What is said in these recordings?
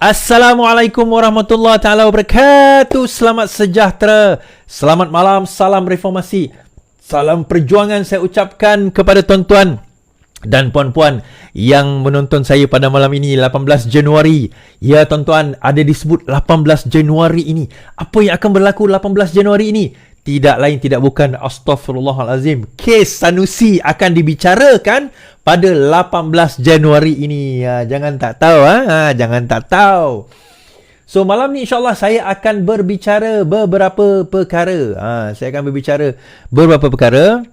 Assalamualaikum warahmatullahi taala wabarakatuh. Selamat sejahtera, selamat malam, salam reformasi, salam perjuangan saya ucapkan kepada tuan-tuan dan puan-puan yang menonton saya pada malam ini 18 Januari. Ya tuan-tuan, ada disebut 18 Januari ini. Apa yang akan berlaku 18 Januari ini? Tidak lain tidak bukan, astaghfirullahalazim, kes Sanusi akan dibicarakan pada 18 Januari ini. Jangan tak tahu, jangan tak tahu. So malam ni insyaAllah saya akan berbicara beberapa perkara. Saya akan berbicara beberapa perkara.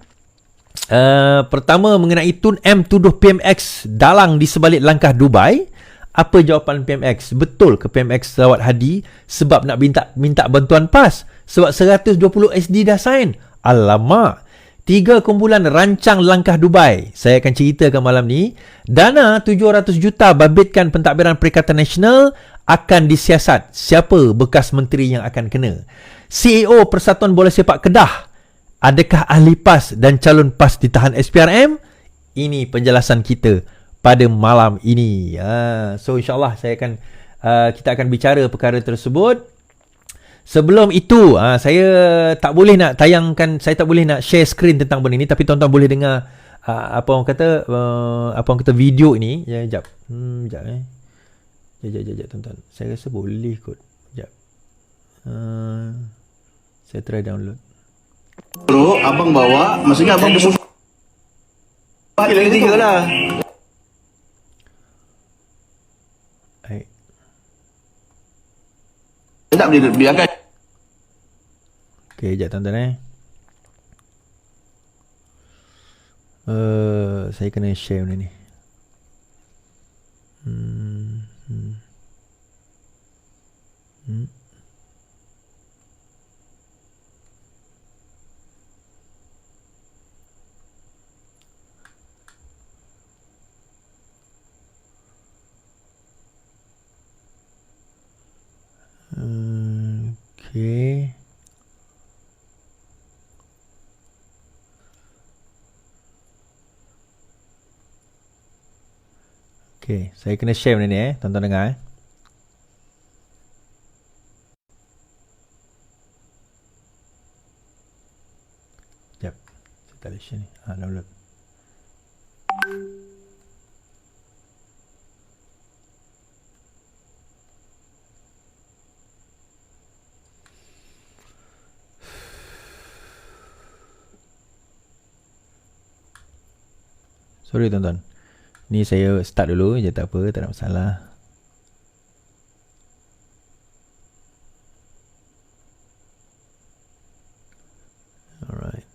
Pertama mengenai Tun M tuduh PMX dalang di sebalik langkah Dubai. Apa jawapan PMX? Betul ke PMX rawat Hadi sebab nak minta bantuan PAS? Sebab 120 SD dah sign. Alamak. 3 kumpulan rancang langkah Dubai. Saya akan ceritakan malam ni. Dana 700 juta babitkan pentadbiran Perikatan Nasional akan disiasat. Siapa bekas menteri yang akan kena? CEO Persatuan Bola Sepak Kedah. Adakah ahli PAS dan calon PAS ditahan SPRM? Ini penjelasan kita pada malam ini. So insyaAllah kita akan bicara perkara tersebut. Sebelum itu, saya tak boleh nak tayangkan, saya tak boleh nak share screen tentang benda ni, tapi tuan-tuan boleh dengar apa orang kata video ni. Sekejap. Sekejap tuan-tuan. Saya rasa boleh kot. Sekejap. Saya try download. Bro, abang bawa, maksudnya abang bersumpah lagi 3 lah. Baik. Tak boleh biarkan. Okay, sekejap tuan-tuan saya kena share benda ni. Okay. Okay, saya kena share benda ni tuan-tuan dengar Sekejap. Saya tak boleh share ni. Download. Sorry tuan-tuan. Ni saya start dulu je, tak apa, tak ada masalah. Alright.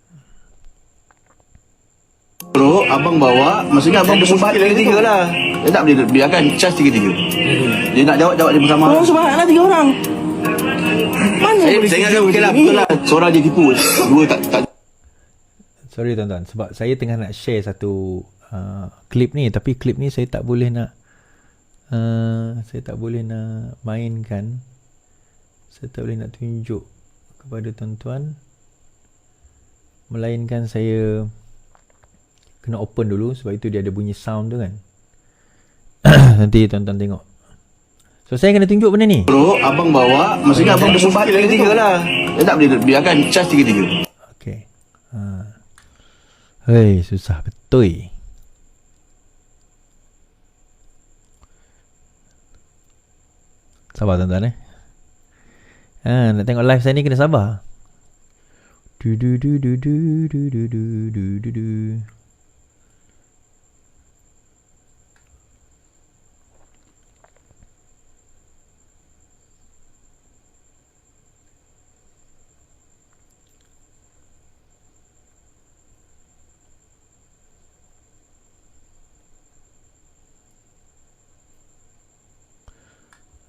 Bro, abang bawa, maksudnya abang bersumpah lagi 3 lah. Dia tak boleh biarkan charge 3-3. Dia nak jawab dia bersama. Oh, sebanyak lah 3 orang. Mana? Saya ingatkan okey lah, betul lah. Seorang dia tipu, 2 tak. Sorry tuan-tuan, sebab saya tengah nak share satu klip ni, tapi klip ni saya tak boleh nak mainkan. Saya tak boleh nak tunjuk kepada tuan-tuan, melainkan saya kena open dulu, sebab itu dia ada bunyi sound tu kan. Nanti tuan-tuan tengok. So saya kena tunjuk benda ni. Bro, abang bawa, maksudnya abang bersumpah lagi 3 lah. Dia tak boleh biarkan charge 3-3. Okay. Hei, susah betul. Sabar tuan-tuan nak tengok live saya ni kena sabar.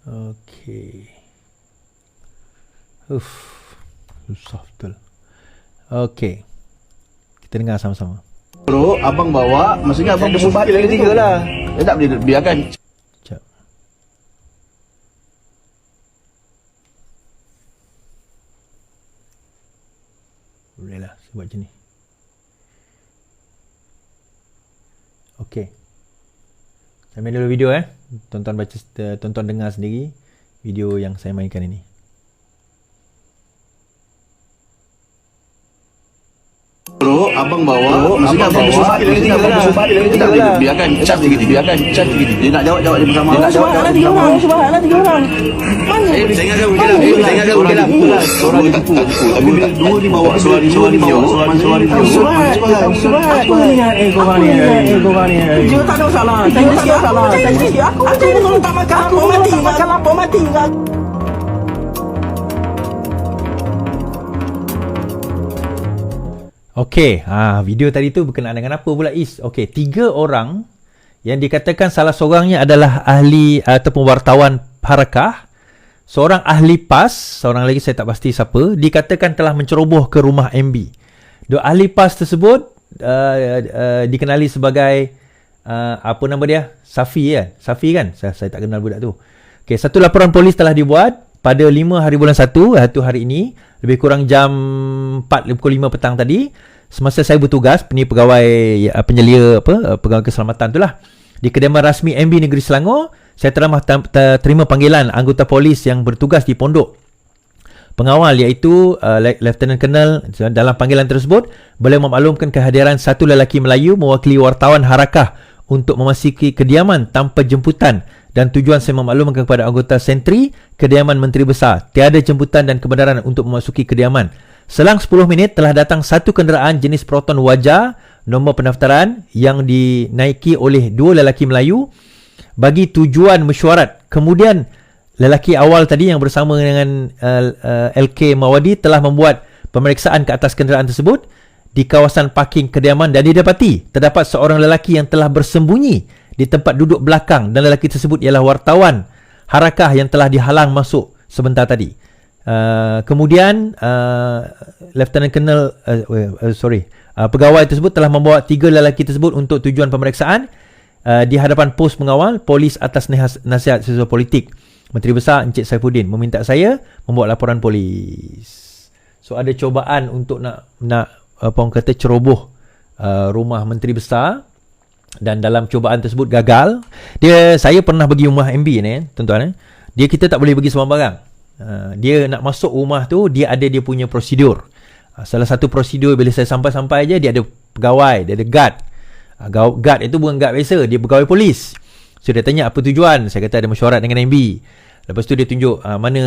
Okay. Susah betul. Okay, kita dengar sama-sama. Bro, abang bawa, maksudnya abang bersumpah lagi 3 lah. Dia tak boleh biarkan. Sekejap. Boleh lah saya buat macam ni. Okay, saya main dulu video Tonton baca, tonton dengar sendiri video yang saya mainkan ini. Bro, abang bawa, maksudnya abang bersumpah dia tak boleh biarkan cas tiga-tiga. Dia nak jawab dia bersama. Subhanallah 3 orang. Subhanallah 3 orang. Mana? Saya ingatkan mungkin lah. Seorang tipu. Tapi bila dua ni bawa, seorang ni bawa. Subhan. Apa ni? Korang ni. Dia tak ada masalah. Tanya masalah. Aku kalau tak makan aku mati. Makan lapar mati. Okey, video tadi tu berkenaan dengan apa pula Is? Okey, 3 orang yang dikatakan salah seorangnya adalah ahli ataupun wartawan harakah, seorang ahli PAS, seorang lagi saya tak pasti siapa, dikatakan telah menceroboh ke rumah MB. Dua ahli PAS tersebut dikenali sebagai apa nama dia? Safi kan? Safi kan? Saya tak kenal budak tu. Okey, satu laporan polis telah dibuat pada 5 hari bulan 1, iaitu hari ini, lebih kurang jam 4 pukul 5 petang tadi, semasa saya bertugas, ni pegawai penyelia pegawai keselamatan tu lah, di kediaman rasmi MB Negeri Selangor, saya telah terima panggilan anggota polis yang bertugas di pondok pengawal, iaitu Lieutenant Colonel. Dalam panggilan tersebut, beliau memaklumkan kehadiran satu lelaki Melayu mewakili wartawan harakah untuk memasuki kediaman tanpa jemputan, dan tujuan saya memaklumkan kepada anggota sentri kediaman Menteri Besar tiada jemputan dan kebenaran untuk memasuki kediaman. Selang 10 minit telah datang satu kenderaan jenis Proton Wajah nombor pendaftaran yang dinaiki oleh 2 lelaki Melayu bagi tujuan mesyuarat. Kemudian lelaki awal tadi yang bersama dengan LK Mawadi telah membuat pemeriksaan ke atas kenderaan tersebut di kawasan parking kediaman, dan didapati terdapat seorang lelaki yang telah bersembunyi di tempat duduk belakang, dan lelaki tersebut ialah wartawan harakah yang telah dihalang masuk sebentar tadi. Kemudian Lieutenant Colonel pegawai tersebut telah membawa 3 lelaki tersebut untuk tujuan pemeriksaan di hadapan pos pengawal polis atas nasihat siswa politik. Menteri Besar Encik Saifuddin meminta saya membuat laporan polis. So ada cubaan untuk nak apa orang kata ceroboh rumah Menteri Besar, dan dalam cubaan tersebut gagal. Saya pernah pergi rumah MB ni tuan-tuan. Kita tak boleh pergi sembarang. Dia nak masuk rumah tu, dia ada dia punya prosedur. Salah satu prosedur, bila saya sampai-sampai je, dia ada pegawai, dia ada guard. Guard itu bukan guard biasa, dia pegawai polis. So dia tanya apa tujuan. Saya kata ada mesyuarat dengan MB. Lepas tu dia tunjuk mana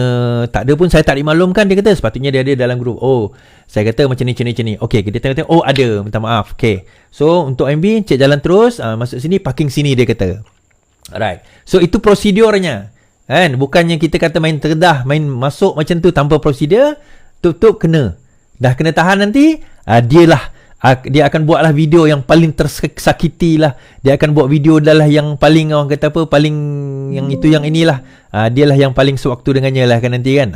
tak ada pun, saya tak dimaklumkan. Dia kata sepatutnya dia ada dalam grup. Oh, saya kata macam ni. Okey, kita tengok. Oh, ada, minta maaf. Okey. So untuk MB, cek jalan terus, masuk sini, parking sini, dia kata. Alright. So itu prosedurnya. Kan? Bukannya kita kata main terdah, main masuk macam tu tanpa prosedur, tutup kena. Dah kena tahan nanti, dia akan buatlah video yang paling tersakiti lah. Dia akan buat video adalah yang paling orang kata apa, paling yang itu yang inilah. Dialah yang paling sewaktu dengannya lah kan nanti kan.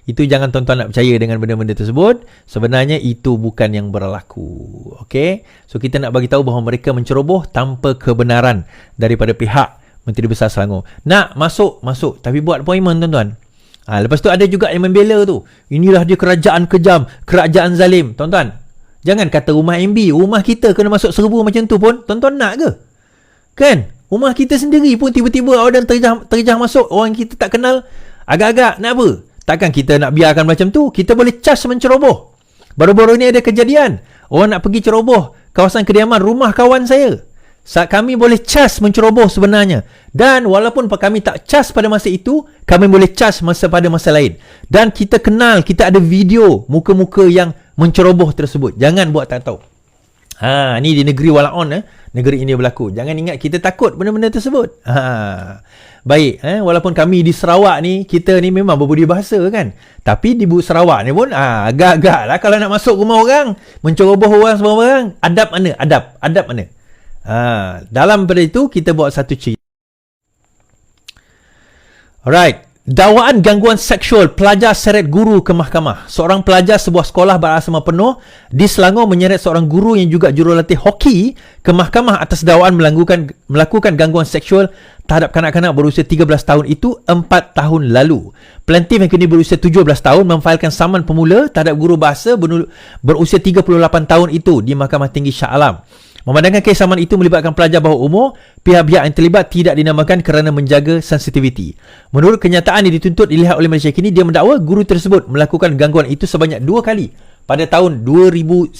Itu jangan tuan-tuan nak percaya dengan benda-benda tersebut. Sebenarnya itu bukan yang berlaku. Okey. So kita nak bagi tahu bahawa mereka menceroboh tanpa kebenaran daripada pihak Menteri Besar Selangor. Nak masuk, tapi buat appointment tuan-tuan. Lepas tu ada juga yang membela tu. Inilah dia kerajaan kejam, kerajaan zalim. Tuan-tuan, jangan kata rumah MB, rumah kita kena masuk serbu macam tu pun, tuan-tuan nak ke? Kan? Rumah kita sendiri pun tiba-tiba orang terjah masuk, orang kita tak kenal, agak-agak nak apa? Takkan kita nak biarkan macam tu? Kita boleh cas menceroboh. Baru-baru ni ada kejadian, orang nak pergi ceroboh kawasan kediaman rumah kawan saya. Kami boleh cas menceroboh sebenarnya. Dan walaupun kami tak cas pada masa itu, kami boleh cas pada masa lain. Dan kita kenal, kita ada video muka-muka yang menceroboh tersebut. Jangan buat tak tahu. Ni di negeri walaon, negeri ini berlaku. Jangan ingat kita takut benda-benda tersebut. Baik, walaupun kami di Sarawak ni, kita ni memang berbudi bahasa kan. Tapi di Sarawak ni pun agak-agak lah kalau nak masuk rumah orang, menceroboh orang semua orang. Adab mana? Adab mana? Dalam pada itu kita buat satu cerita. Alright. Dakwaan gangguan seksual pelajar seret guru ke mahkamah. Seorang pelajar sebuah sekolah berasrama penuh di Selangor menyeret seorang guru yang juga jurulatih hoki ke mahkamah atas dakwaan melakukan gangguan seksual terhadap kanak-kanak berusia 13 tahun itu 4 tahun lalu. Plaintiff yang kini berusia 17 tahun memfailkan saman pemula terhadap guru bahasa berusia 38 tahun itu di Mahkamah Tinggi Shah Alam. Memandangkan kes saman itu melibatkan pelajar bawah umur, pihak-pihak yang terlibat tidak dinamakan kerana menjaga sensitiviti. Menurut kenyataan yang dituntut dilihat oleh Malaysia Kini, dia mendakwa guru tersebut melakukan gangguan itu sebanyak 2 kali pada tahun 2019.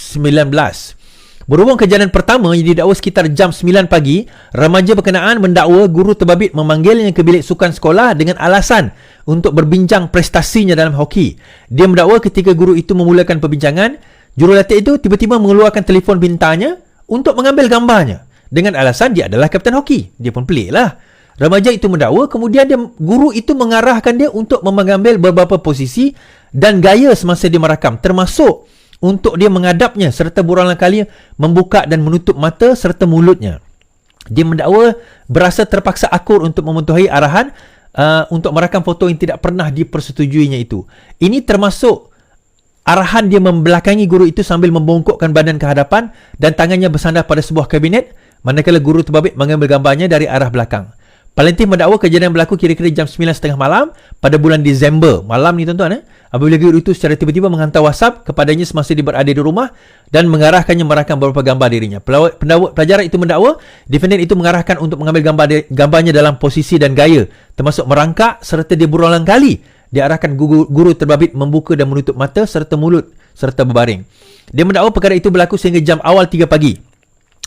Berhubung kejadian pertama yang didakwa sekitar jam 9 pagi, remaja berkenaan mendakwa guru terbabit memanggilnya ke bilik sukan sekolah dengan alasan untuk berbincang prestasinya dalam hoki. Dia mendakwa ketika guru itu memulakan perbincangan, jurulatih itu tiba-tiba mengeluarkan telefon pintarnya untuk mengambil gambarnya dengan alasan dia adalah kapten hoki. Dia pun pelik lah. Remaja itu mendakwa kemudian guru itu mengarahkan dia untuk mengambil beberapa posisi dan gaya semasa dia merakam, termasuk untuk dia menghadapnya serta berulang kali membuka dan menutup mata serta mulutnya. Dia mendakwa berasa terpaksa akur untuk mematuhi arahan untuk merakam foto yang tidak pernah dipersetujuinya itu. Ini termasuk arahan dia membelakangi guru itu sambil membongkokkan badan ke hadapan dan tangannya bersandar pada sebuah kabinet, manakala guru terbabit mengambil gambarnya dari arah belakang. Plaintiff mendakwa kejadian berlaku kira-kira jam 9.30 malam pada bulan Disember. Malam ni tuan-tuan, apabila guru itu secara tiba-tiba menghantar WhatsApp kepadanya semasa dia berada di rumah dan mengarahkannya merakam beberapa gambar dirinya. Pelajar itu mendakwa defendant itu mengarahkan untuk mengambil gambarnya dalam posisi dan gaya, termasuk merangkak serta dia berulang kali diarahkan guru terbabit membuka dan menutup mata serta mulut serta berbaring. Dia mendakwa perkara itu berlaku sehingga jam awal 3 pagi.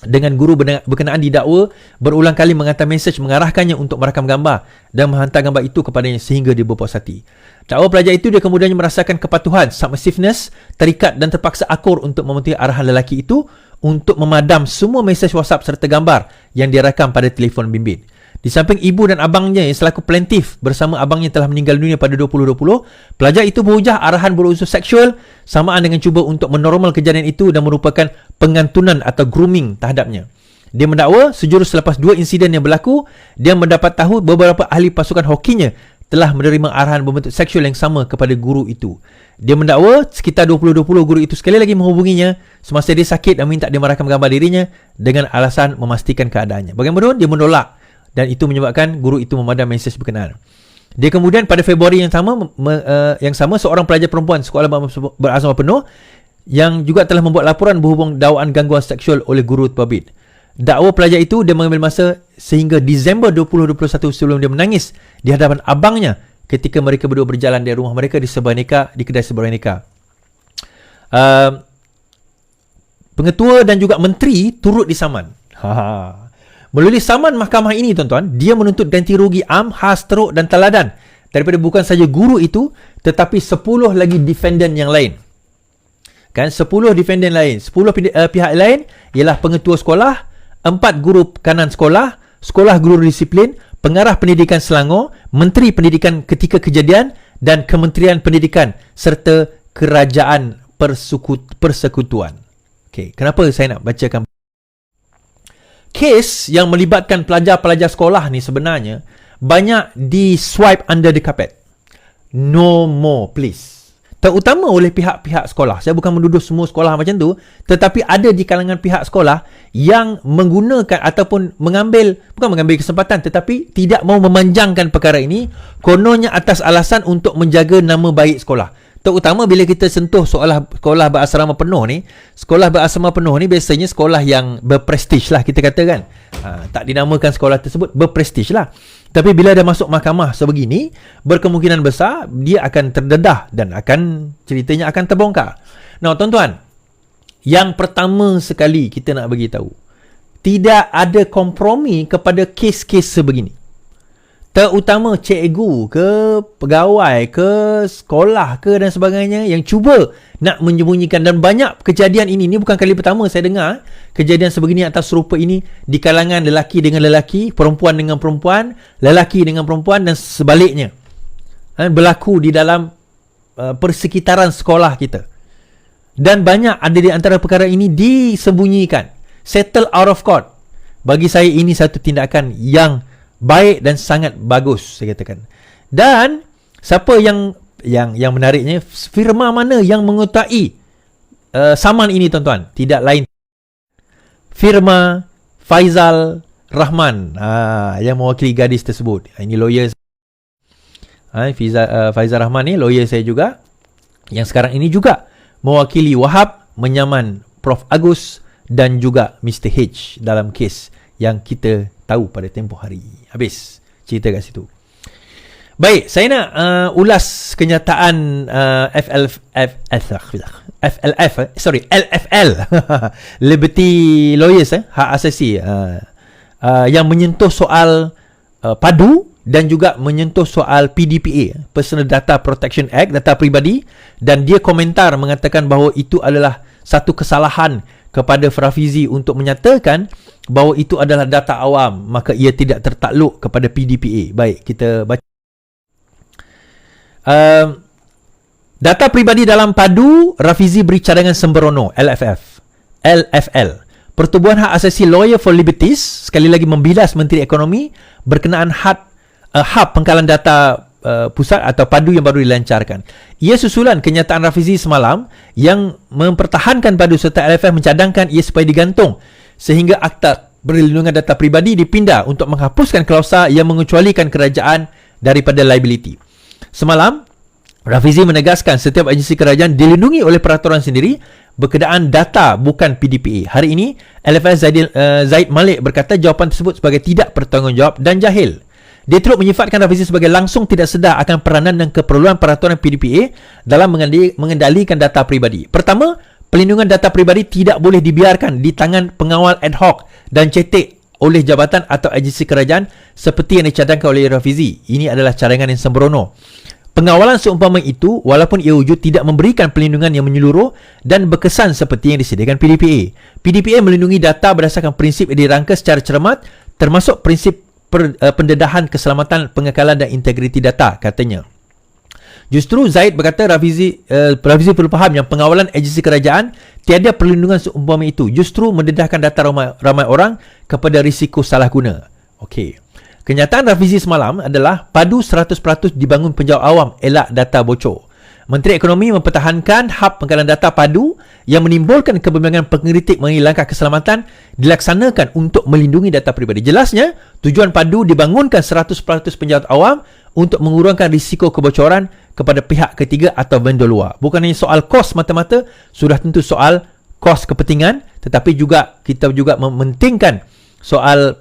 Dengan guru berkenaan didakwa berulang kali menghantar mesej mengarahkannya untuk merakam gambar dan menghantar gambar itu kepadanya sehingga dia berpuas hati. Dakwa pelajar itu dia kemudian merasakan kepatuhan, submissiveness, terikat dan terpaksa akur untuk mematuhi arahan lelaki itu untuk memadam semua mesej WhatsApp serta gambar yang dia rakam pada telefon bimbit. Di samping ibu dan abangnya yang selaku plaintiff bersama abangnya telah meninggal dunia pada 2020, pelajar itu berhujah arahan berunsur seksual samaan dengan cuba untuk menormal kejadian itu dan merupakan pengantunan atau grooming terhadapnya. Dia mendakwa sejurus selepas 2 insiden yang berlaku, dia mendapat tahu beberapa ahli pasukan hokinya telah menerima arahan berbentuk seksual yang sama kepada guru itu. Dia mendakwa sekitar 2020 guru itu sekali lagi menghubunginya semasa dia sakit dan minta dia merakam gambar dirinya dengan alasan memastikan keadaannya. Bagaimanapun dia menolak dan itu menyebabkan guru itu memadam mesej berkenaan. Dia kemudian pada Februari yang sama seorang pelajar perempuan sekolah berasrama penuh yang juga telah membuat laporan berhubung dakwaan gangguan seksual oleh guru terbabit. Dakwa pelajar itu dia mengambil masa sehingga Disember 2021 sebelum dia menangis di hadapan abangnya ketika mereka berdua berjalan dari rumah mereka di kedai seberang nikah. Pengetua dan juga menteri turut disaman. Melalui saman mahkamah ini tuan-tuan, dia menuntut ganti rugi am, khas, teruk dan teladan daripada bukan saja guru itu tetapi 10 lagi defendant yang lain. Kan 10 defendant lain, 10 pihak lain ialah pengetua sekolah, 4 guru kanan sekolah, sekolah guru disiplin, pengarah pendidikan Selangor, menteri pendidikan ketika kejadian dan Kementerian Pendidikan serta kerajaan persekutuan. Okey, kenapa saya nak bacakan kes yang melibatkan pelajar-pelajar sekolah ni sebenarnya banyak di swipe under the carpet. No more please. Terutama oleh pihak-pihak sekolah. Saya bukan menuduh semua sekolah macam tu, tetapi ada di kalangan pihak sekolah yang menggunakan ataupun bukan mengambil kesempatan tetapi tidak mau memanjangkan perkara ini kononnya atas alasan untuk menjaga nama baik sekolah. Terutama bila kita sentuh sekolah berasrama penuh ni. Sekolah berasrama penuh ni biasanya sekolah yang berprestij lah kita katakan. Tak dinamakan sekolah tersebut, berprestij lah. Tapi bila dah masuk mahkamah sebegini, berkemungkinan besar dia akan terdedah dan ceritanya akan terbongkar. Nah tuan-tuan, yang pertama sekali kita nak bagi tahu, tidak ada kompromi kepada kes-kes sebegini. Terutama cikgu ke, pegawai ke, sekolah ke dan sebagainya yang cuba nak menyembunyikan. Dan banyak kejadian ini bukan kali pertama saya dengar kejadian sebegini atau serupa ini di kalangan lelaki dengan lelaki, perempuan dengan perempuan, lelaki dengan perempuan dan sebaliknya. Berlaku di dalam persekitaran sekolah kita. Dan banyak ada di antara perkara ini disembunyikan, settle out of court. Bagi saya ini satu tindakan yang baik dan sangat bagus saya katakan. Dan siapa yang menariknya, firma mana yang mengutai saman ini tuan-tuan? Tidak lain firma Faizal Rahman yang mewakili gadis tersebut. Ini lawyer Faizal Rahman ni lawyer saya juga, yang sekarang ini juga mewakili Wahab menyaman Prof Agus dan juga Mr. H dalam kes yang kita tahu pada tempoh hari. Habis cerita kat situ. Baik, saya nak ulas kenyataan LFL Liberty Lawyers, hak asasi, yang menyentuh soal padu dan juga menyentuh soal PDPA, Personal Data Protection Act, data peribadi, dan dia komentar mengatakan bahawa itu adalah satu kesalahan kepada Frafizi untuk menyatakan bahawa itu adalah data awam, maka ia tidak tertakluk kepada PDPA. Baik, kita baca. Data peribadi dalam padu, Rafizi beri cadangan sembrono. LFL, Pertubuhan Hak Asasi Lawyer for Liberties, sekali lagi membilas Menteri Ekonomi berkenaan hub pengkalan data pusat atau padu yang baru dilancarkan. Ia susulan kenyataan Rafizi semalam yang mempertahankan padu serta LFF mencadangkan ia supaya digantung sehingga Akta Perlindungan Data Peribadi dipindah untuk menghapuskan klausa yang mengecualikan kerajaan daripada liability. Semalam, Rafizi menegaskan setiap agensi kerajaan dilindungi oleh peraturan sendiri berkenaan data, bukan PDPA. Hari ini, LFS Zaid Malik berkata jawapan tersebut sebagai tidak bertanggungjawab dan jahil. Dia turut menyifatkan Rafizi sebagai langsung tidak sedar akan peranan dan keperluan peraturan PDPA dalam mengendalikan data peribadi. Pertama, pelindungan data peribadi tidak boleh dibiarkan di tangan pengawal ad hoc dan cetek oleh jabatan atau agensi kerajaan seperti yang dicadangkan oleh Rafizi. Ini adalah cadangan yang sembrono. Pengawalan seumpama itu, walaupun ia wujud, tidak memberikan pelindungan yang menyeluruh dan berkesan seperti yang disediakan PDPA. PDPA melindungi data berdasarkan prinsip yang dirangka secara cermat, termasuk prinsip pendedahan keselamatan, pengekalan dan integriti data, katanya. Justru Zaid berkata Rafizi perlu faham yang pengawalan agensi kerajaan tiada perlindungan seumpama itu, justru mendedahkan data ramai orang kepada risiko salah guna. Okey. Kenyataan Rafizi semalam adalah padu 100% dibangun penjawat awam elak data bocor. Menteri Ekonomi mempertahankan hub pengkalan data padu yang menimbulkan kebimbangan pengkritik mengenai langkah keselamatan dilaksanakan untuk melindungi data peribadi. Jelasnya, tujuan padu dibangunkan 100% penjawat awam untuk mengurangkan risiko kebocoran kepada pihak ketiga atau vendor luar. Bukan hanya soal kos mata-mata, sudah tentu soal kos kepentingan, tetapi juga kita juga mementingkan soal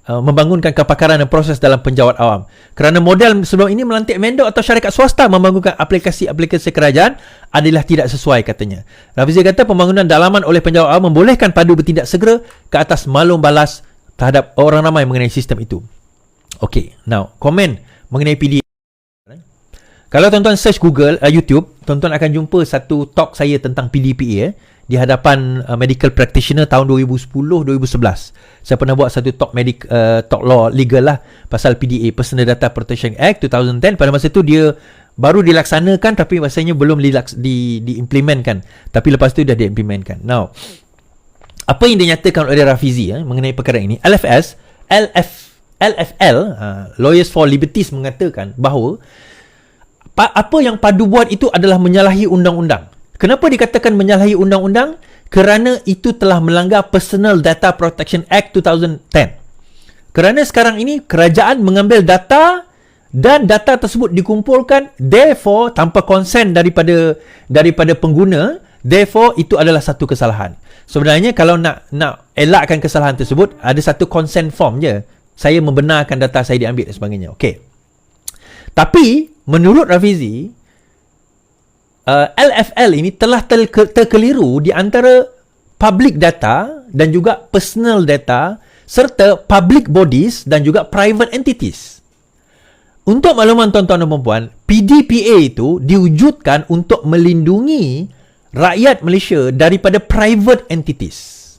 membangunkan kepakaran dan proses dalam penjawat awam. Kerana model sebelum ini melantik vendor atau syarikat swasta membangunkan aplikasi-aplikasi kerajaan adalah tidak sesuai, katanya. Rafizi kata pembangunan dalaman oleh penjawat awam membolehkan padu bertindak segera ke atas malum balas terhadap orang ramai mengenai sistem itu. Okey, now komen mengenai PD. Kalau tuan-tuan search Google, YouTube, tuan-tuan akan jumpa satu talk saya tentang PDPA di hadapan medical practitioner tahun 2010-2011. Saya pernah buat satu talk talk law legal lah pasal PDA, Personal Data Protection Act 2010. Pada masa itu dia baru dilaksanakan tapi rasanya belum diimplementkan. Tapi lepas tu dah diimplementkan. Now, apa yang dinyatakan oleh Rafizi mengenai perkara ini? LFL, Lawyers for Liberties, mengatakan bahawa apa yang padu buat itu adalah menyalahi undang-undang. Kenapa dikatakan menyalahi undang-undang? Kerana itu telah melanggar Personal Data Protection Act 2010. Kerana sekarang ini kerajaan mengambil data dan data tersebut dikumpulkan, therefore tanpa konsen daripada pengguna, therefore itu adalah satu kesalahan. Sebenarnya kalau nak elakkan kesalahan tersebut, ada satu consent form je. Saya membenarkan data saya diambil dan sebagainya. Okey. Tapi menurut Rafizi, LFL ini telah terkeliru di antara public data dan juga personal data serta public bodies dan juga private entities. Untuk makluman tuan-tuan dan puan-puan, PDPA itu diwujudkan untuk melindungi rakyat Malaysia daripada private entities.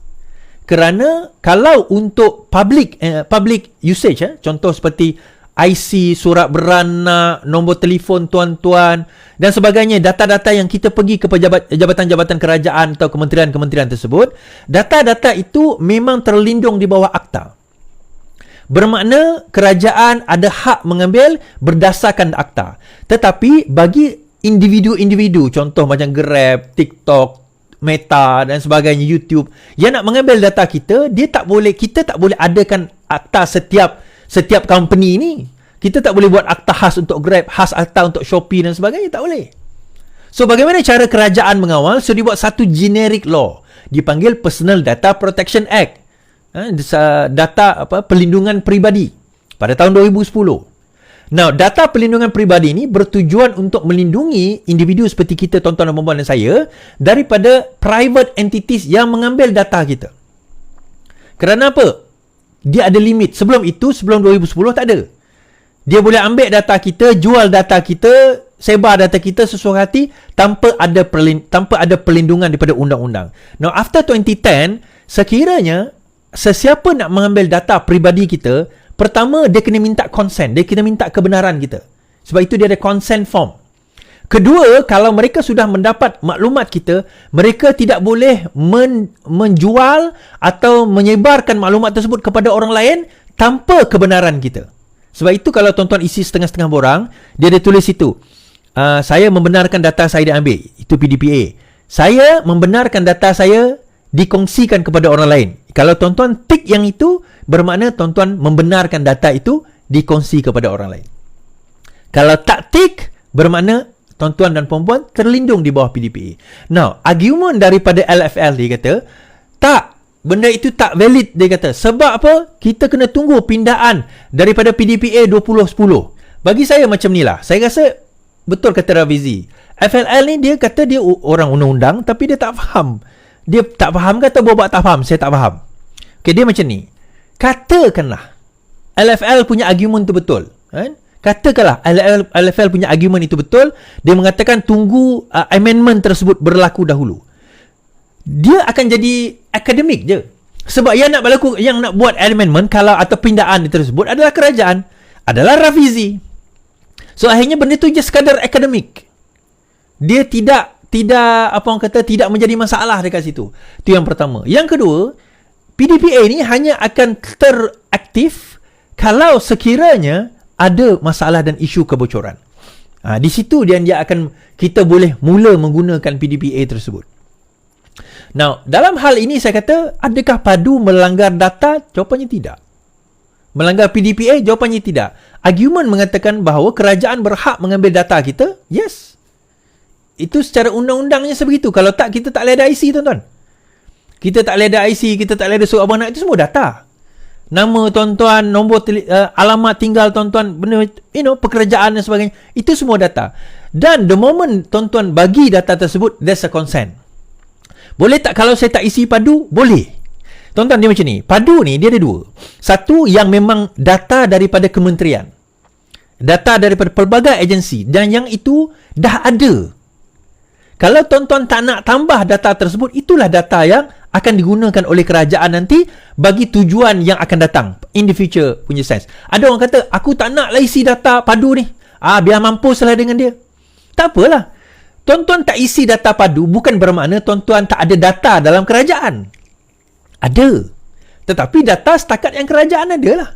Kerana kalau untuk public usage, contoh seperti IC, surat beranak, nombor telefon tuan-tuan dan sebagainya, data-data yang kita pergi ke jabatan-jabatan kerajaan atau kementerian-kementerian tersebut, data-data itu memang terlindung di bawah akta. Bermakna kerajaan ada hak mengambil berdasarkan akta. Tetapi bagi individu-individu, contoh macam Grab, TikTok, Meta dan sebagainya, YouTube, yang nak mengambil data kita, kita tak boleh adakan akta setiap company ni. Kita tak boleh buat akta khas untuk Grab, khas akta untuk Shopee dan sebagainya, tak boleh. So bagaimana cara kerajaan mengawal? So dibuat satu generic law dipanggil Personal Data Protection Act, data perlindungan peribadi pada tahun 2010. Now, data perlindungan peribadi ini bertujuan untuk melindungi individu seperti kita, tuan-tuan dan puan-puan dan saya, daripada private entities yang mengambil data kita. Kerana apa? Dia ada limit. Sebelum 2010 tak ada. Dia boleh ambil data kita, jual data kita, sebar data kita sesuai hati tanpa ada perlindungan daripada undang-undang. Now, after 2010, sekiranya sesiapa nak mengambil data peribadi kita, pertama, dia kena minta consent. Dia kena minta kebenaran kita. Sebab itu dia ada consent form. Kedua, kalau mereka sudah mendapat maklumat kita, mereka tidak boleh menjual atau menyebarkan maklumat tersebut kepada orang lain tanpa kebenaran kita. Sebab itu kalau tuan-tuan isi setengah-setengah borang, dia ada tulis situ, saya membenarkan data saya diambil. Itu PDPA. Saya membenarkan data saya dikongsikan kepada orang lain. Kalau tuan-tuan tik yang itu, bermakna tuan-tuan membenarkan data itu dikongsi kepada orang lain. Kalau tak tik, bermakna tuan-tuan dan puan-puan terlindung di bawah PDPA. Now, argument daripada LFL dia kata, tak, benda itu tak valid, dia kata. Sebab apa? Kita kena tunggu pindaan daripada PDPA 2010. Bagi saya macam ni lah. Saya rasa betul kata Rafizi. FLL ni dia kata dia orang undang-undang tapi dia tak faham. Dia tak faham kata buat tak faham. Saya tak faham. Okay, dia macam ni. Katakanlah LFL punya argument tu betul. Katakanlah LFL punya argument itu betul. Dia mengatakan tunggu amendment tersebut berlaku dahulu. Dia akan jadi akademik je. Sebab yang nak buat amendment kalau atau pindaan tersebut adalah kerajaan, adalah Rafizi. So akhirnya benda tu je sekadar akademik. Dia tidak tidak menjadi masalah dekat situ. Itu yang pertama. Yang kedua, PDPA ni hanya akan teraktif kalau sekiranya ada masalah dan isu kebocoran. Di situ kita boleh mula menggunakan PDPA tersebut. Now, dalam hal ini saya kata, adakah padu melanggar data? Jawapannya tidak. Melanggar PDPA? Jawapannya tidak. Argument mengatakan bahawa kerajaan berhak mengambil data kita? Yes. Itu secara undang-undangnya sebegitu. Kalau tak, kita tak boleh ada IC, tuan-tuan. Kita tak boleh ada IC, kita tak boleh ada surat abang anak, itu semua data. Nama tuan-tuan, nombor alamat tinggal tuan-tuan, benda, pekerjaan dan sebagainya, itu semua data. Dan the moment tuan-tuan bagi data tersebut, there's a consent. Boleh tak kalau saya tak isi padu? Boleh. Tuan-tuan, dia macam ni. Padu ni, dia ada dua. Satu, yang memang data daripada kementerian. Data daripada pelbagai agensi. Dan yang itu dah ada. Kalau tuan-tuan tak nak tambah data tersebut, itulah data yang akan digunakan oleh kerajaan nanti bagi tujuan yang akan datang. In the future punya sense. Ada orang kata, aku tak nak lah isi data padu ni. Biar mampuslah dengan dia. Tak apalah. Tuan-tuan tak isi data padu bukan bermakna tuan-tuan tak ada data dalam kerajaan. Ada. Tetapi data setakat yang kerajaan ada lah.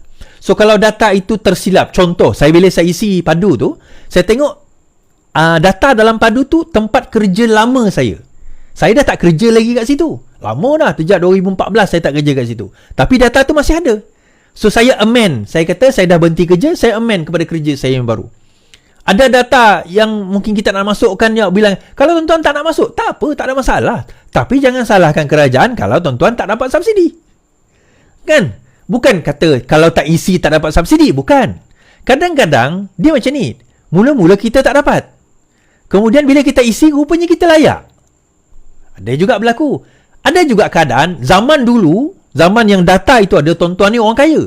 So kalau data itu tersilap, contoh, bila saya isi padu tu, saya tengok data dalam padu tu tempat kerja lama saya. Saya dah tak kerja lagi kat situ. Lama dah, sejak 2014 saya tak kerja kat situ. Tapi data tu masih ada. So saya amend. Saya kata saya dah berhenti kerja, saya amend kepada kerja saya yang baru. Ada data yang mungkin kita nak masukkan, yang bilang, kalau tuan-tuan tak nak masuk, tak apa, tak ada masalah. Tapi jangan salahkan kerajaan kalau tuan-tuan tak dapat subsidi. Kan? Bukan kata kalau tak isi tak dapat subsidi. Bukan. Kadang-kadang dia macam ni. Mula-mula kita tak dapat. Kemudian bila kita isi, rupanya kita layak. Ada juga berlaku. Ada juga keadaan, zaman dulu, zaman yang data itu ada, tuan-tuan ni orang kaya.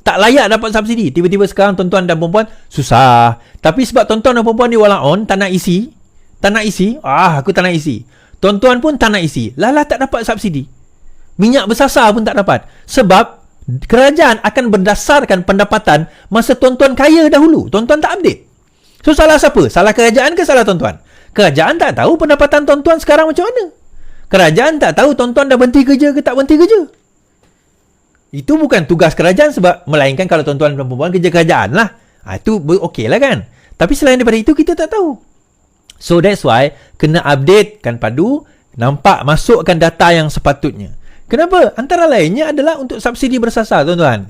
Tak layak dapat subsidi. Tiba-tiba sekarang tuan-tuan dan perempuan susah. Tapi sebab tuan-tuan dan perempuan ni walaupun tak nak isi. Aku tak nak isi. Tuan-tuan pun tak nak isi. Lala tak dapat subsidi. Minyak bersasar pun tak dapat. Sebab kerajaan akan berdasarkan pendapatan masa tuan-tuan kaya dahulu. Tuan-tuan tak update. So salah siapa? Salah kerajaan ke salah tuan-tuan? Kerajaan tak tahu pendapatan tuan-tuan sekarang macam mana. Kerajaan tak tahu tuan-tuan dah berhenti kerja ke tak berhenti kerja. Itu bukan tugas kerajaan, sebab melainkan kalau tuan-tuan dan perempuan kerja kerajaan lah. Itu okey lah kan. Tapi selain daripada itu, kita tak tahu. So that's why kena update kan padu, nampak masukkan data yang sepatutnya. Kenapa? Antara lainnya adalah untuk subsidi bersasar, tuan-tuan.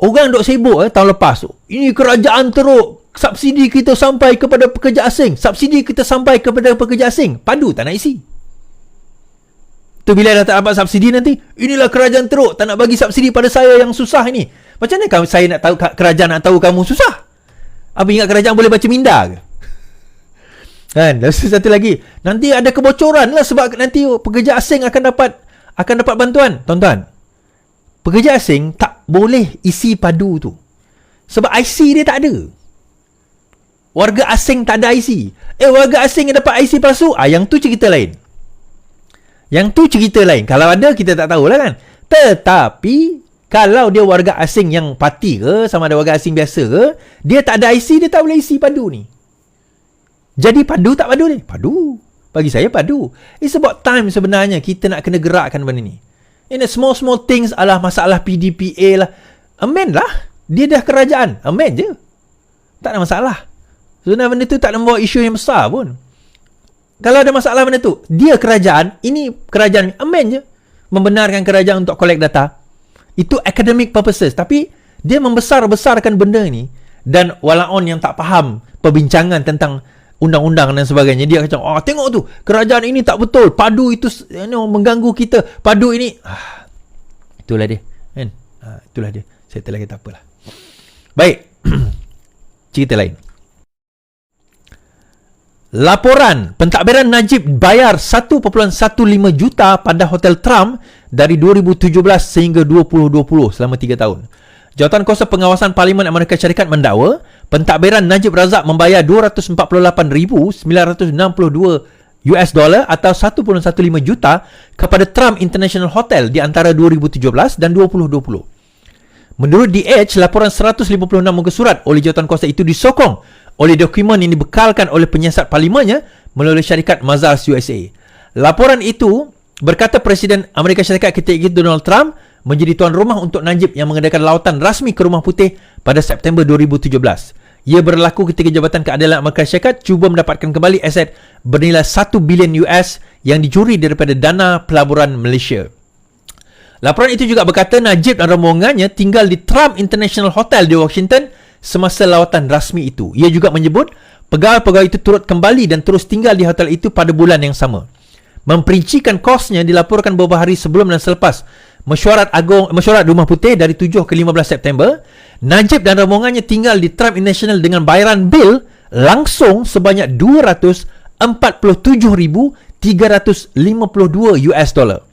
Orang duk sibuk tahun lepas tu. Ini kerajaan teruk. subsidi kita sampai kepada pekerja asing. Subsidi kita sampai kepada pekerja asing. Padu tak nak isi. Tu bila dah tak dapat subsidi nanti, inilah kerajaan teruk, tak nak bagi subsidi pada saya yang susah ini. Macam mana saya nak tahu, kerajaan nak tahu kamu susah? Apa ingat kerajaan boleh baca minda ke? Kan? Dan satu lagi, nanti ada kebocoran lah sebab nanti pekerja asing akan dapat bantuan. Tuan-tuan, pekerja asing tak boleh isi padu tu. Sebab IC dia tak ada. Warga asing tak ada IC. Warga asing yang dapat IC palsu, yang tu cerita lain. Kalau ada, kita tak tahulah kan. Tetapi kalau dia warga asing yang parti ke, sama ada warga asing biasa ke, dia tak ada IC, dia tak boleh isi padu ni. Jadi padu tak padu ni? Padu. Bagi saya padu. It's about time sebenarnya kita nak kena gerakkan benda ni. In small things adalah masalah PDPA lah. Amend lah. Dia dah kerajaan. Amend je. Tak ada masalah. Sebenarnya benda tu tak membawa isu yang besar pun. Kalau ada masalah benda tu, dia kerajaan, ini kerajaan, amend je. Membenarkan kerajaan untuk collect data. Itu academic purposes. Tapi dia membesar-besarkan benda ni. Dan walaupun yang tak faham perbincangan tentang undang-undang dan sebagainya, dia kata, tengok tu, kerajaan ini tak betul, padu itu mengganggu kita, padu ini itulah dia kan? Itulah dia. Saya telah kata apalah. Baik. Cerita lain. Laporan pentadbiran Najib bayar 1.15 juta pada Hotel Trump dari 2017 sehingga 2020 selama 3 tahun. Jawatan Kuasa Pengawasan Parlimen Amerika Syarikat mendakwa pentadbiran Najib Razak membayar 248,962 US dollar atau 1.15 juta kepada Trump International Hotel di antara 2017 dan 2020. Menurut DH, laporan 156 muka surat oleh jawatan kuasa itu disokong oleh dokumen yang dibekalkan oleh penyiasat parlimennya melalui syarikat Mazars USA. Laporan itu berkata Presiden Amerika Syarikat ketika itu Donald Trump menjadi tuan rumah untuk Najib yang mengadakan lawatan rasmi ke Rumah Putih pada September 2017. Ia berlaku ketika Jabatan Keadilan Amerika Syarikat cuba mendapatkan kembali aset bernilai 1 bilion US yang dicuri daripada dana pelaburan Malaysia. Laporan itu juga berkata Najib dan rombongannya tinggal di Trump International Hotel di Washington semasa lawatan rasmi itu. Ia juga menyebut pegawai-pegawai itu turut kembali dan terus tinggal di hotel itu pada bulan yang sama. Memperincikan kosnya dilaporkan beberapa hari sebelum dan selepas mesyuarat Rumah Putih dari 7 ke 15 September, Najib dan rombongannya tinggal di Trump International dengan bayaran bil langsung sebanyak 247,352 US dollar.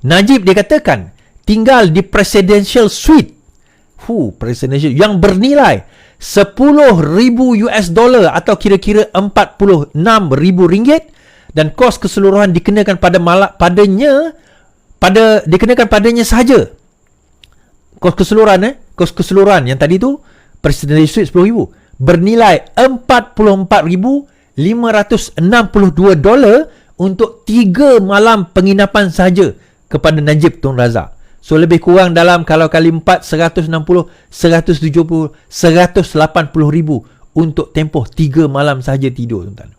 Najib dikatakan tinggal di Presidential Suite presidential yang bernilai 10,000 US dollar atau kira-kira 46,000 ringgit dan kos keseluruhan dikenakan padanya sahaja. Kos keseluruhan yang tadi tu Presidential Suite 10,000 bernilai 44,562 dolar untuk 3 malam penginapan sahaja kepada Najib Tun Razak. So lebih kurang dalam kalau kali 4 160, 170, 180 ribu untuk tempoh 3 malam sahaja tidur, tuan-tuan.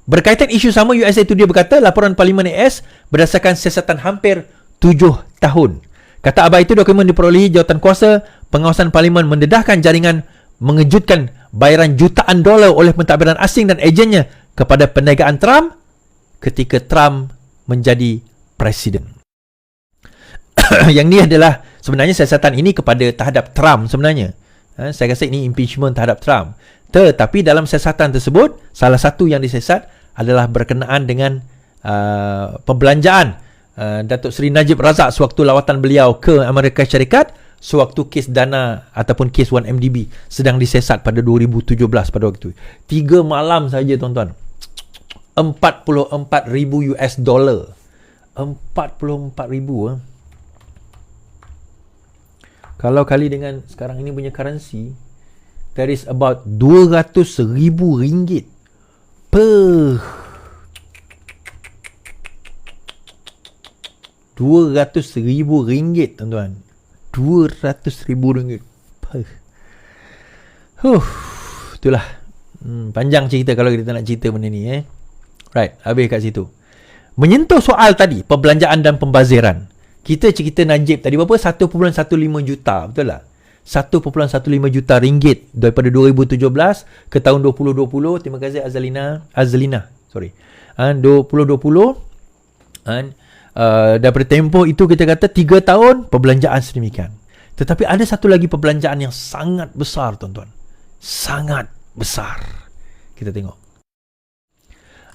Berkaitan isu sama, USA Today berkata laporan Parlimen AS berdasarkan siasatan hampir 7 tahun. Kata abad itu dokumen diperolehi jawatan kuasa pengawasan Parlimen mendedahkan jaringan mengejutkan bayaran jutaan dolar oleh pentadbiran asing dan ejennya kepada perniagaan Trump ketika Trump menjadi presiden. Yang ni adalah sebenarnya siasatan ini terhadap Trump sebenarnya. Saya rasa ini impeachment terhadap Trump. Tetapi dalam siasatan tersebut, salah satu yang disiasat adalah berkenaan dengan pembelanjaan Datuk Seri Najib Razak sewaktu lawatan beliau ke Amerika Syarikat, sewaktu kes dana ataupun kes 1MDB sedang disiasat pada 2017 pada waktu itu. 3 malam saja, tuan-tuan. 44,000 US dollar. 44,000 Kalau kali dengan sekarang ini punya currency, that is about 200,000 ringgit per 200,000 ringgit, tuan-tuan. 200,000 ringgit per. Itulah. Panjang cerita kalau kita nak cerita benda ni. Right, habis kat situ. Menyentuh soal tadi, perbelanjaan dan pembaziran. Kita cerita Najib tadi berapa? 1.15 juta, betul tak? 1.15 juta ringgit daripada 2017 ke tahun 2020. Terima kasih Azlina. 2020 daripada tempoh itu kita kata 3 tahun perbelanjaan sedemikian. Tetapi ada satu lagi perbelanjaan yang sangat besar, tuan-tuan. Sangat besar. Kita tengok.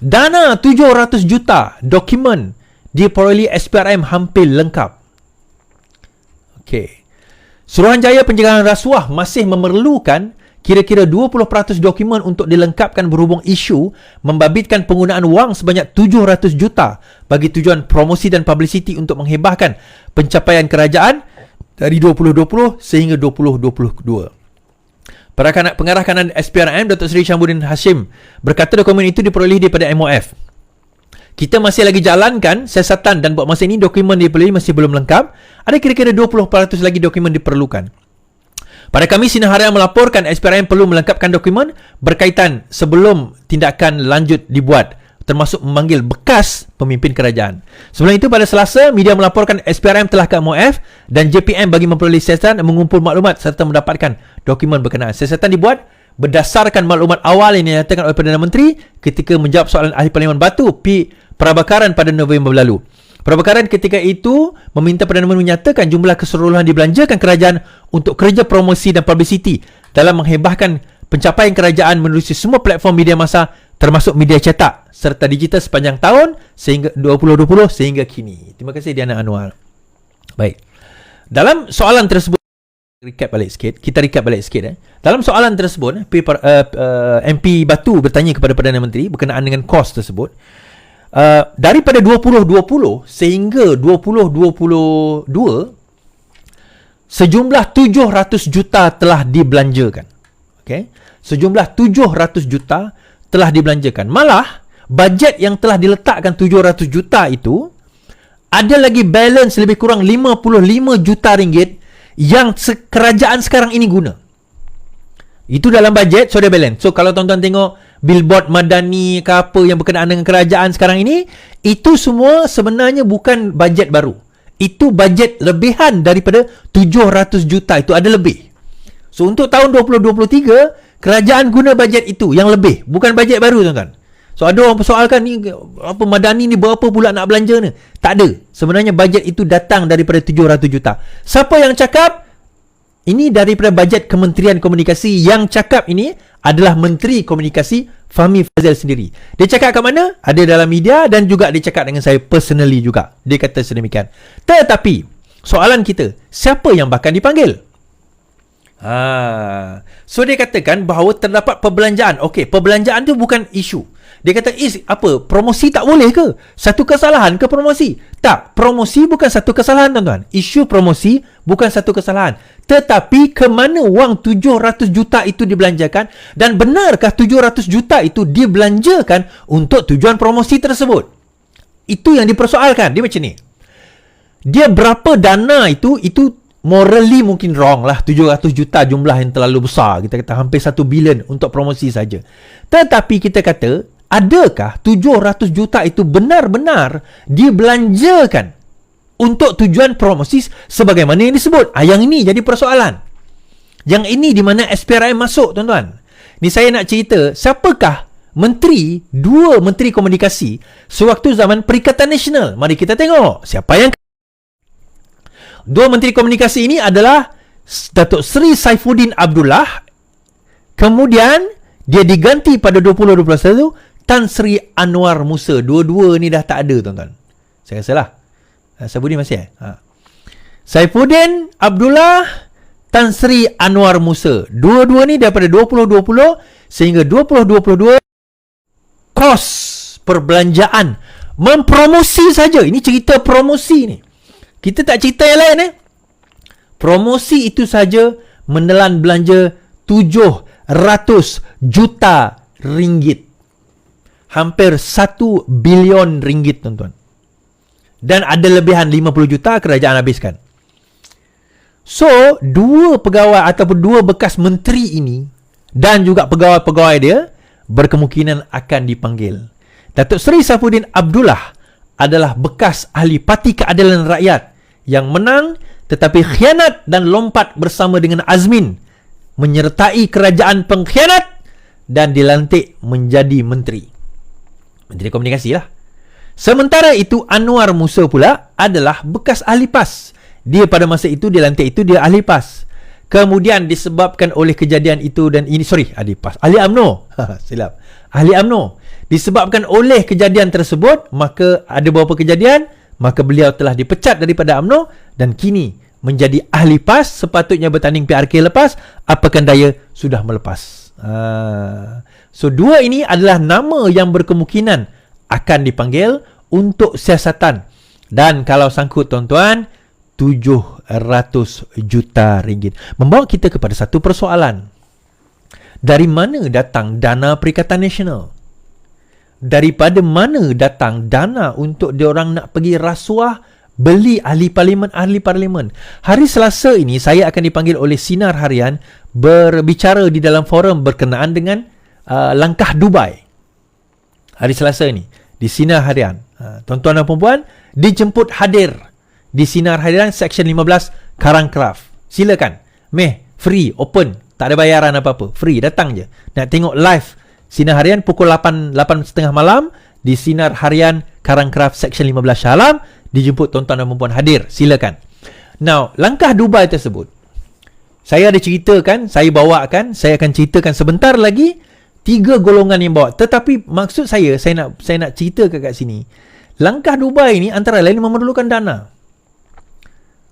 Dana 700 juta dokumen diperoleh SPRM hampir lengkap. Okey. Suruhanjaya Pencegahan Rasuah masih memerlukan kira-kira 20% dokumen untuk dilengkapkan berhubung isu membabitkan penggunaan wang sebanyak 700 juta bagi tujuan promosi dan publicity untuk menghebahkan pencapaian kerajaan dari 2020 sehingga 2022. Pengarah kanan SPRM Datuk Seri Syambuddin Hashim berkata dokumen itu diperoleh daripada MOF. Kita masih lagi jalankan siasatan dan buat masa ini dokumen diperoleh masih belum lengkap. Ada kira-kira 20% lagi dokumen diperlukan. Pada Khamis, Sinar Harian melaporkan SPRM perlu melengkapkan dokumen berkaitan sebelum tindakan lanjut dibuat, termasuk memanggil bekas pemimpin kerajaan. Sebelum itu, pada Selasa, media melaporkan SPRM telah ke MOF dan JPM bagi memperoleh siasatan dan mengumpul maklumat serta mendapatkan dokumen berkenaan. Siasatan dibuat berdasarkan maklumat awal yang dinyatakan oleh Perdana Menteri ketika menjawab soalan Ahli Parlimen Batu P. Prabakaran pada November lalu. Prabakaran ketika itu meminta Perdana Menteri menyatakan jumlah keseluruhan dibelanjakan kerajaan untuk kerja promosi dan publicity dalam menghebahkan pencapaian kerajaan menerusi semua platform media massa termasuk media cetak serta digital sepanjang tahun sehingga 2020 sehingga kini. Terima kasih Diana Anwar. Baik. Dalam soalan tersebut kita recap balik sikit. Dalam soalan tersebut MP Batu bertanya kepada Perdana Menteri berkenaan dengan kos tersebut. Daripada 2020 sehingga 2022 sejumlah 700 juta telah dibelanjakan. Okey, sejumlah 700 juta telah dibelanjakan. Malah bajet yang telah diletakkan 700 juta itu ada lagi balance lebih kurang 55 juta ringgit yang kerajaan sekarang ini guna. Itu dalam bajet, so ada balance. So kalau tuan-tuan tengok billboard madani ke apa yang berkenaan dengan kerajaan sekarang ini, itu semua sebenarnya bukan bajet baru. Itu bajet lebihan daripada 700 juta. Itu ada lebih. So untuk tahun 2023, kerajaan guna bajet itu yang lebih, bukan bajet baru, tuan-tuan. So ada orang persoalkan ni apa madani ni berapa pula nak belanja ni? Tak ada. Sebenarnya bajet itu datang daripada 700 juta. Siapa yang cakap? Ini daripada bajet Kementerian Komunikasi. Yang cakap ini adalah Menteri Komunikasi Fahmi Fazil sendiri. Dia cakap kat mana? Ada dalam media dan juga dia cakap dengan saya personally juga. Dia kata sedemikian. Tetapi soalan kita, siapa yang bakal dipanggil? So dia katakan bahawa terdapat perbelanjaan. Okey, perbelanjaan tu bukan isu. Dia kata, promosi tak boleh ke? Satu kesalahan ke promosi? Tak, promosi bukan satu kesalahan, tuan-tuan. Isu promosi bukan satu kesalahan. Tetapi ke mana wang 700 juta itu dibelanjakan dan benarkah 700 juta itu dibelanjakan untuk tujuan promosi tersebut? Itu yang dipersoalkan. Dia macam ni. Dia berapa dana itu morally mungkin wrong lah. 700 juta jumlah yang terlalu besar. Kita kata hampir 1 bilion untuk promosi saja. Tetapi kita kata, adakah 700 juta itu benar-benar dibelanjakan untuk tujuan promosi sebagaimana yang disebut? Yang ini jadi persoalan. Yang ini di mana SPRM masuk, tuan-tuan. Ni saya nak cerita, siapakah dua menteri komunikasi sewaktu zaman Perikatan Nasional? Mari kita tengok siapa yang. Dua menteri komunikasi ini adalah Datuk Seri Saifuddin Abdullah. Kemudian dia diganti pada 2021 Tan Sri Anwar Musa. Dua-dua ni dah tak ada, tuan-tuan. Saya rasa lah. Saifuddin masih Saifuddin Abdullah, Tan Sri Anwar Musa. Dua-dua ni daripada 2020 sehingga 2022 kos perbelanjaan mempromosi saja. Ini cerita promosi ni. Kita tak cerita yang lain Promosi itu saja menelan belanja 700 juta ringgit. Hampir 1 bilion ringgit, tuan-tuan. Dan ada lebihan 50 juta kerajaan habiskan. So, dua pegawai ataupun dua bekas menteri ini dan juga pegawai-pegawai dia berkemungkinan akan dipanggil. Datuk Seri Saifuddin Abdullah adalah bekas ahli Parti Keadilan Rakyat yang menang tetapi khianat dan lompat bersama dengan Azmin menyertai kerajaan pengkhianat dan dilantik menjadi menteri komunikasi lah. Sementara itu Anwar Musa pula adalah bekas ahli PAS. Dia pada masa itu dilantik itu dia ahli PAS. Kemudian disebabkan oleh kejadian itu dan ini ahli PAS, ahli UMNO. Silap. Ahli UMNO. Disebabkan oleh kejadian tersebut, maka ada beberapa kejadian, maka beliau telah dipecat daripada UMNO dan kini menjadi ahli PAS, sepatutnya bertanding PRK lepas, apakan daya sudah melepas. So dua ini adalah nama yang berkemungkinan akan dipanggil untuk siasatan. Dan kalau sangkut tuan-tuan, 700 juta ringgit. Membawa kita kepada satu persoalan. Dari mana datang dana Perikatan Nasional? Daripada mana datang dana untuk diorang nak pergi rasuah beli ahli parlimen? Hari Selasa ini saya akan dipanggil oleh Sinar Harian berbicara di dalam forum berkenaan dengan langkah Dubai. Hari Selasa ini di Sinar Harian. Tuan-tuan dan puan-puan dijemput hadir di Sinar Harian Seksyen 15 Karangkraf. Silakan. Free, open. Tak ada bayaran apa-apa. Free, datang je. Nak tengok live Sinar Harian pukul 8.30 malam di Sinar Harian Karangkraf Seksyen 15 Shah Alam. Dijemput tuan-tuan dan puan-puan hadir. Silakan. Now, langkah Dubai tersebut, saya ada ceritakan, saya bawakan, saya akan ceritakan sebentar lagi 3 golongan yang bawa. Tetapi maksud saya nak cerita kat sini. Langkah Dubai ini antara lain memerlukan dana.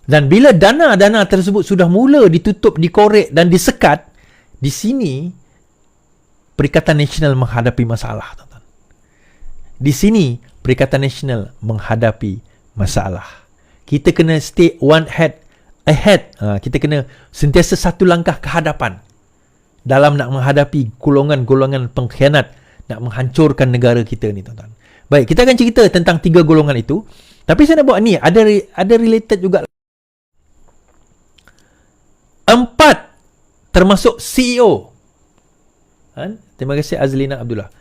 Dan bila dana-dana tersebut sudah mula ditutup, dikorek dan disekat, di sini Perikatan Nasional menghadapi masalah, tuan-tuan. Di sini Perikatan Nasional menghadapi masalah. Kita kena stay one head ahead. Kita kena sentiasa satu langkah ke hadapan dalam nak menghadapi golongan-golongan pengkhianat nak menghancurkan negara kita ni, tuan-tuan. Baik, kita akan cerita tentang 3 golongan itu. Tapi saya nak buat ni, ada related juga. 4 termasuk CEO. Terima kasih Azlina Abdullah.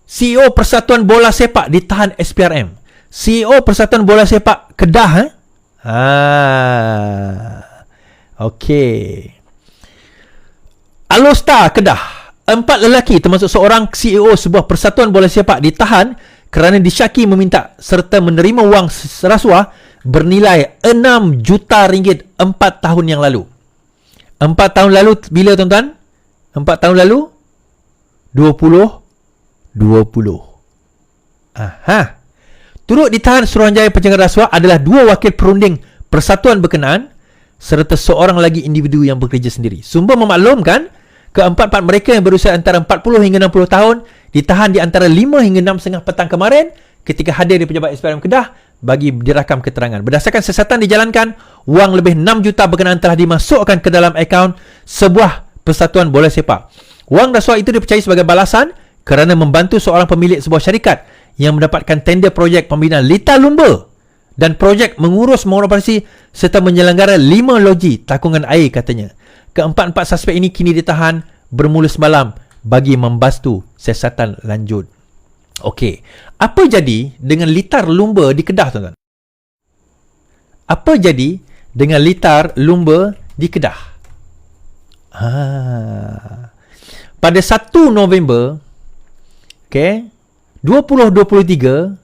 CEO Persatuan Bola Sepak ditahan SPRM. CEO Persatuan Bola Sepak Kedah. Okey. Alostar Kedah. 4 lelaki termasuk seorang CEO sebuah persatuan bola sepak ditahan kerana disyaki meminta serta menerima wang rasuah bernilai 6 juta ringgit 4 tahun yang lalu. 4 tahun lalu bila, tuan-tuan? 4 tahun lalu 2020. Turut ditahan Suruhanjaya Pencegahan Rasuah adalah 2 wakil perunding persatuan berkenaan serta seorang lagi individu yang bekerja sendiri. Sumber memaklumkan keempat-empat mereka yang berusia antara 40 hingga 60 tahun ditahan di antara 5 hingga 6.30 petang kemarin ketika hadir di Pejabat SPRM Kedah bagi dirakam keterangan. Berdasarkan siasatan dijalankan, wang lebih 6 juta berkenaan telah dimasukkan ke dalam akaun sebuah persatuan bola sepak. Wang rasuah itu dipercayai sebagai balasan kerana membantu seorang pemilik sebuah syarikat yang mendapatkan tender projek pembinaan litar lumba dan projek mengurus mengoperasi serta menyelenggara 5 loji takungan air, katanya. Keempat-empat suspek ini kini ditahan bermula semalam bagi membantu siasatan lanjut. Okey, apa jadi dengan litar lumba di Kedah, tuan-tuan? Apa jadi dengan litar lumba di Kedah? Pada 1 November 2023,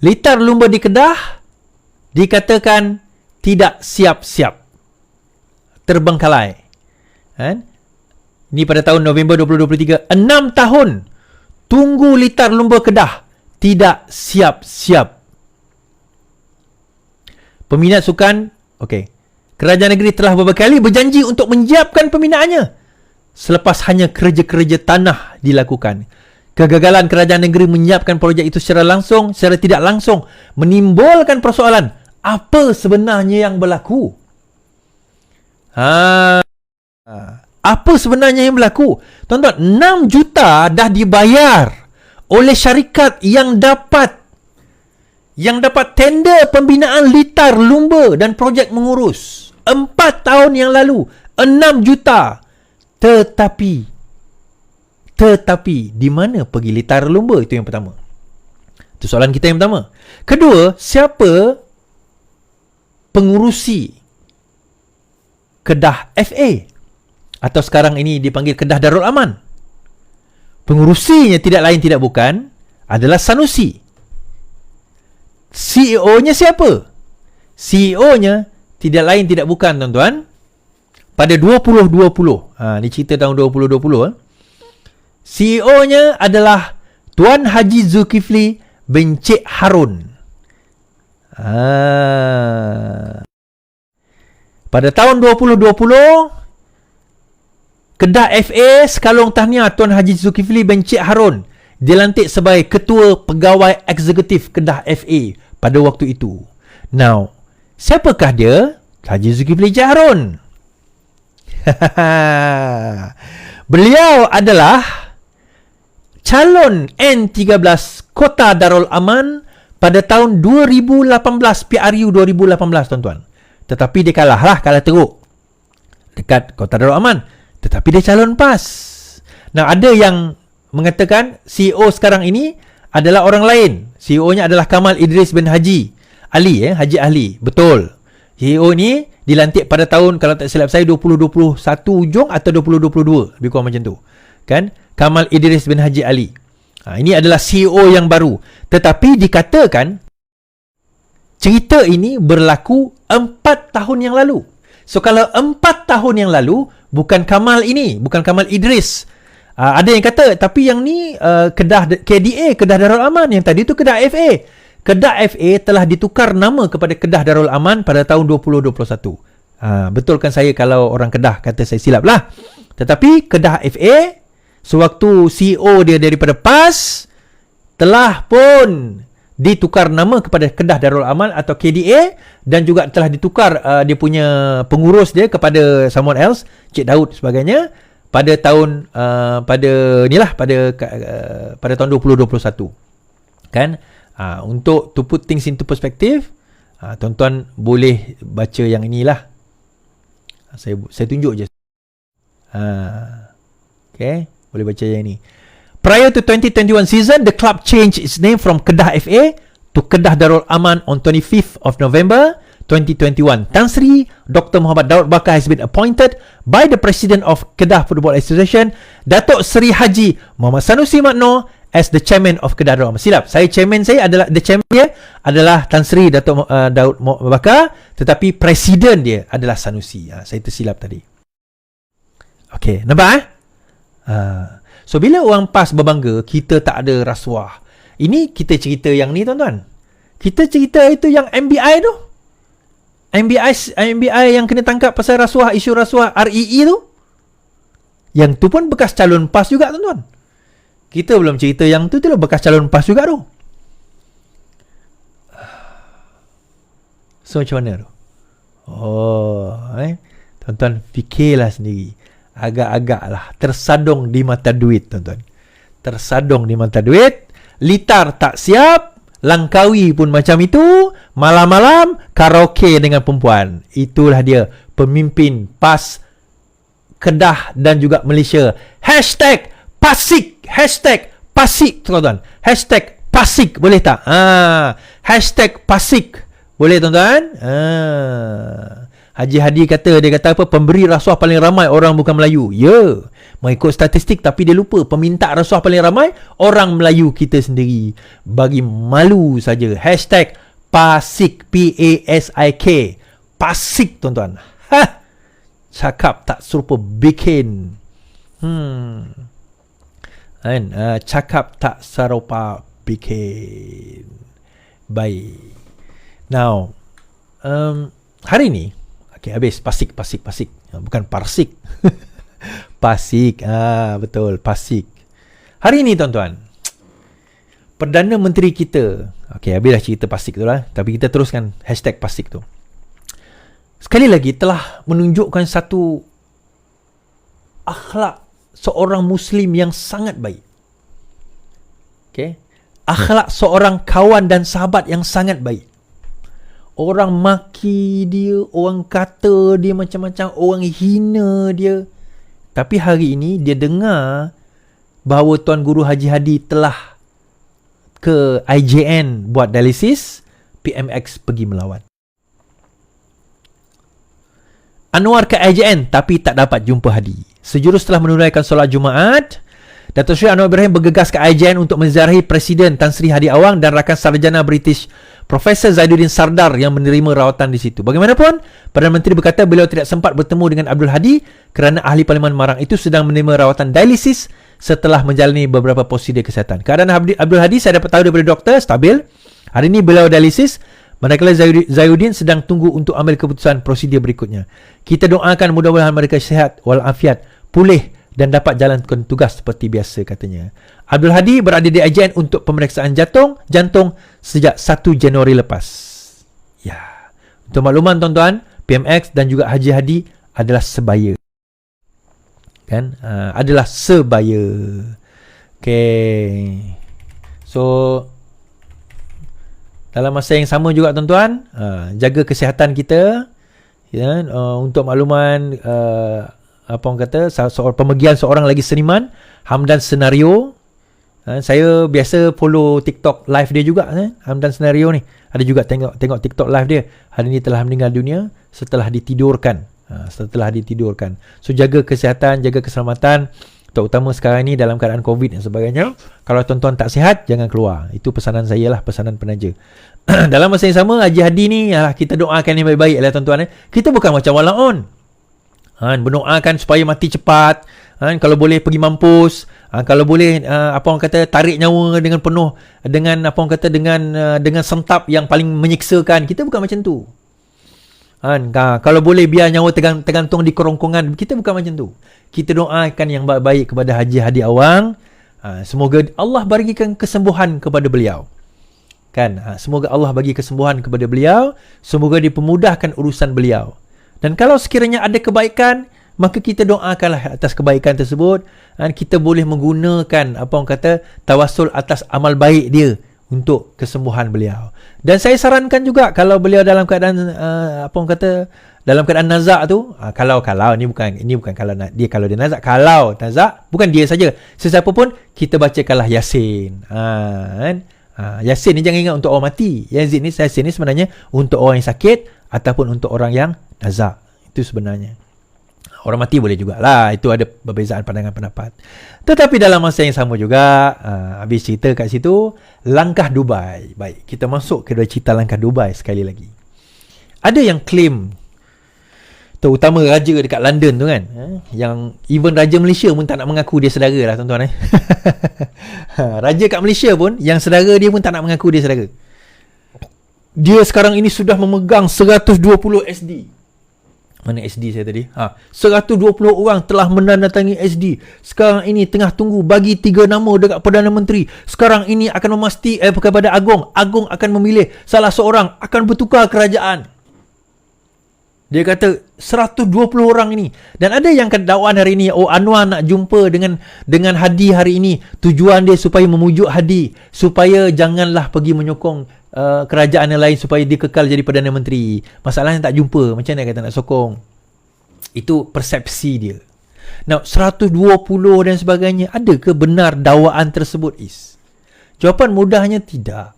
litar lumba di Kedah dikatakan tidak siap-siap, terbengkalai. Ini pada tahun November 2023. 6 tahun tunggu litar lumba Kedah tidak siap-siap. Peminat sukan, kerajaan negeri telah beberapa kali berjanji untuk menyiapkan pembinaannya selepas hanya kerja-kerja tanah dilakukan. Kegagalan kerajaan negeri menyiapkan projek itu secara tidak langsung menimbulkan persoalan apa sebenarnya yang berlaku. Apa sebenarnya yang berlaku? Tuan-tuan, 6 juta dah dibayar oleh syarikat yang dapat tender pembinaan litar lumba dan projek mengurus. 4 tahun yang lalu 6 juta. Tetapi di mana pergi litara lumba? Itu yang pertama. Itu soalan kita yang pertama. Kedua, siapa pengurusi Kedah FA? Atau sekarang ini dipanggil Kedah Darul Aman. Pengurusinya tidak lain tidak bukan adalah Sanusi. CEO-nya siapa? CEO-nya tidak lain tidak bukan, tuan-tuan. Pada 2020, ni cerita tahun 2020, CEO-nya adalah Tuan Haji Zulkifli bin Cik Harun. Pada tahun 2020, Kedah FA sekalung tahniah Tuan Haji Zulkifli bin Cik Harun dilantik sebagai Ketua Pegawai Eksekutif Kedah FA pada waktu itu. Now, siapakah dia? Haji Zulkifli Cik Harun. Beliau adalah calon N13 Kota Darul Aman pada tahun 2018, PRU 2018, tuan-tuan. Tetapi dia kalah teruk dekat Kota Darul Aman. Tetapi dia calon PAS. Nah, ada yang mengatakan CEO sekarang ini adalah orang lain. CEO-nya adalah Kamal Idris bin Haji Ali. Haji Ali. Betul. CEO ni dilantik pada tahun, kalau tak silap saya, 2021 hujung atau 2022. Lebih kurang macam tu. Kan? Kamal Idris bin Haji Ali. Ini adalah CEO yang baru. Tetapi dikatakan cerita ini berlaku 4 tahun yang lalu. So, kalau 4 tahun yang lalu, bukan Kamal ini, bukan Kamal Idris. Ada yang kata, tapi yang ni Kedah KDA, Kedah Darul Aman. Yang tadi tu Kedah FA. Kedah FA telah ditukar nama kepada Kedah Darul Aman pada tahun 2021. Betulkan saya kalau orang Kedah kata saya silap lah. Tetapi Kedah FA, sewaktu CEO dia daripada PAS, telah pun ditukar nama kepada Kedah Darul Aman atau KDA, dan juga telah ditukar dia punya pengurus dia kepada someone else, Cik Daud sebagainya, pada tahun pada tahun 2021. Kan? Untuk to put things into perspective, tuan-tuan boleh baca yang inilah. Saya tunjuk je. Okay, boleh baca yang ini. Prior to 2021 season, the club changed its name from Kedah FA to Kedah Darul Aman on 25th of November 2021. Tan Sri Dr. Muhammad Daud Bakar has been appointed by the President of Kedah Football Association, Datuk Seri Haji Muhammad Sanusi Makno, as the Chairman of Kedah Darul Aman. Silap, chairman saya adalah, the chairman dia adalah Tan Sri Datuk Daud Bakar, tetapi Presiden dia adalah Sanusi. Saya tersilap tadi. Okay, nampak So, bila orang PAS berbangga, kita tak ada rasuah. Ini kita cerita yang ni, tuan-tuan. Kita cerita itu yang MBI tu. MBI yang kena tangkap pasal rasuah, isu rasuah REE tu. Yang tu pun bekas calon PAS juga, tuan-tuan. Kita belum cerita yang tu lah, bekas calon PAS juga tu. So, macam mana tu? Tuan-tuan fikirlah sendiri. Agak-agak lah tersadung di mata duit, tuan-tuan. Tersadung di mata duit. Litar tak siap, Langkawi pun macam itu, malam-malam karaoke dengan perempuan. Itulah dia pemimpin PAS Kedah dan juga Malaysia. Hashtag Pasik, hashtag Pasik, tuan-tuan. Hashtag Pasik, boleh tak? Hashtag Pasik, boleh, tuan-tuan? Haji Hadi kata, dia kata apa, pemberi rasuah paling ramai orang bukan Melayu. Ya, mengikut statistik, tapi dia lupa peminta rasuah paling ramai orang Melayu kita sendiri. Bagi malu saja. Hashtag Pasik, P-A-S-I-K, Pasik, tuan-tuan. Cakap tak serupa bikin. Cakap tak serupa bikin. Baik. Now, hari ni, okay, habis. Pasik. Bukan Parsik. Pasik. Betul. Pasik. Hari ni, tuan-tuan, Perdana Menteri kita, okay, habislah cerita Pasik tu lah. Tapi kita teruskan hashtag Pasik tu. Sekali lagi, telah menunjukkan satu akhlak seorang Muslim yang sangat baik. Okay. Akhlak seorang kawan dan sahabat yang sangat baik. Orang maki dia, orang kata dia macam-macam, orang hina dia. Tapi hari ini dia dengar bahawa Tuan Guru Haji Hadi telah ke IJN buat dialisis, PMX pergi melawan. Anwar ke IJN tapi tak dapat jumpa Hadi. Sejurus telah menunaikan solat Jumaat. Datuk Seri Anwar Ibrahim bergegas ke IJN untuk menziarahi Presiden Tan Sri Hadi Awang dan rakan sarjana British Profesor Zaiduddin Sardar yang menerima rawatan di situ. Bagaimanapun, Perdana Menteri berkata beliau tidak sempat bertemu dengan Abdul Hadi kerana ahli Parlimen Marang itu sedang menerima rawatan dialisis setelah menjalani beberapa prosedur kesihatan. Keadaan Abdul Hadi saya dapat tahu daripada doktor stabil. Hari ini beliau dialisis, manakala Zaiduddin sedang tunggu untuk ambil keputusan prosedur berikutnya. Kita doakan mudah-mudahan mereka sihat walafiat, pulih dan dapat jalankan tugas seperti biasa, katanya. Abdul Hadi berada di IJN untuk pemeriksaan jantung sejak 1 Januari lepas. Ya. Untuk makluman tuan-tuan, PMX dan juga Haji Hadi adalah sebaya. Kan? Adalah sebaya. Okay. So, dalam masa yang sama juga tuan-tuan, jaga kesihatan kita. Ya, untuk makluman, apa orang kata, pemergian seorang lagi seniman, Hamdan Senario. Saya biasa follow TikTok live dia juga, Hamdan Senario ni. Ada juga tengok TikTok live dia. Hari ni telah meninggal dunia setelah ditidurkan. So jaga kesihatan, jaga keselamatan, terutama sekarang ni dalam keadaan COVID dan sebagainya. Kalau tuan-tuan tak sihat, jangan keluar. Itu pesanan saya lah, pesanan penaja. Dalam masa yang sama, Haji Hadi ni, kita doakan yang baik-baik lah tuan-tuan. Kita bukan macam walaun. Berdoakan supaya mati cepat, kalau boleh pergi mampus, kalau boleh apa orang kata, tarik nyawa dengan penuh, dengan apa orang kata, dengan sentap yang paling menyiksakan. Kita bukan macam tu. Kalau boleh biar nyawa tergantung di kerongkongan. Kita bukan macam tu. Kita doakan yang baik-baik kepada Haji Hadi Awang. Semoga Allah berikan kesembuhan kepada beliau. Semoga Allah bagi kesembuhan kepada beliau. Semoga dipermudahkan urusan beliau. Dan kalau sekiranya ada kebaikan, maka kita doakanlah atas kebaikan tersebut. Kita boleh menggunakan apa orang kata, tawassul atas amal baik dia untuk kesembuhan beliau. Dan saya sarankan juga, kalau beliau dalam keadaan apa orang kata, dalam keadaan nazak tu, kalau ini bukan kalau dia nazak, kalau nazak bukan dia saja, sesiapa pun kita bacakanlah Yasin. Yasin ni jangan ingat untuk orang mati. Yasin ni sebenarnya untuk orang yang sakit ataupun untuk orang yang nazak. Itu sebenarnya. Orang mati boleh jugalah. Itu ada perbezaan pandangan pendapat. Tetapi dalam masa yang sama juga, habis cerita kat situ, langkah Dubai. Baik, kita masuk ke cerita langkah Dubai sekali lagi. Ada yang claim, terutama raja dekat London tu kan, yang even raja Malaysia pun tak nak mengaku dia saudara lah tuan-tuan. Raja kat Malaysia pun, yang saudara dia pun tak nak mengaku dia saudara. Dia sekarang ini sudah memegang 120 SD. Mana SD saya tadi? 120 orang telah menandatangani SD. Sekarang ini tengah tunggu bagi 3 nama dekat Perdana Menteri. Sekarang ini akan kepada Agong. Agong akan memilih salah seorang, akan bertukar kerajaan. Dia kata 120 orang ini. Dan ada yang dakwaan hari ini, Anwar nak jumpa dengan Hadi hari ini. Tujuan dia supaya memujuk Hadi, supaya janganlah pergi menyokong kerajaan yang lain, supaya dia kekal jadi Perdana Menteri. Masalahnya tak jumpa. Macam mana kata nak sokong? Itu persepsi dia. Now, 120 dan sebagainya, adakah benar dakwaan tersebut, Is? Jawapan mudahnya tidak.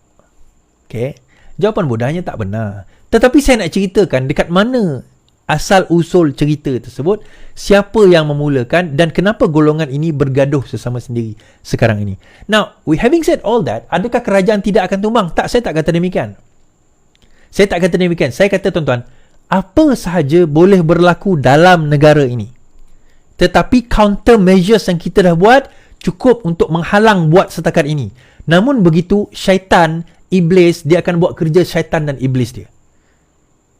Okay? Jawapan mudahnya tak benar. Tetapi saya nak ceritakan dekat mana asal usul cerita tersebut, siapa yang memulakan dan kenapa golongan ini bergaduh sesama sendiri sekarang ini. Now, having said all that, adakah kerajaan tidak akan tumbang? Tak, saya tak kata demikian. Saya kata tuan-tuan, apa sahaja boleh berlaku dalam negara ini. Tetapi counter measures yang kita dah buat cukup untuk menghalang buat setakat ini. Namun begitu, syaitan, iblis, dia akan buat kerja syaitan dan iblis dia.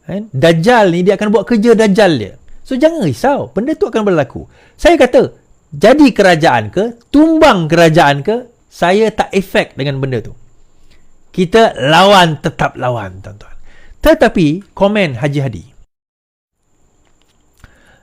Dajjal ni, dia akan buat kerja Dajjal dia. So jangan risau, benda tu akan berlaku. Saya kata, jadi kerajaan ke, tumbang kerajaan ke, saya tak efek dengan benda tu. Kita lawan, tetap lawan tuan-tuan. Tetapi komen Haji Hadi,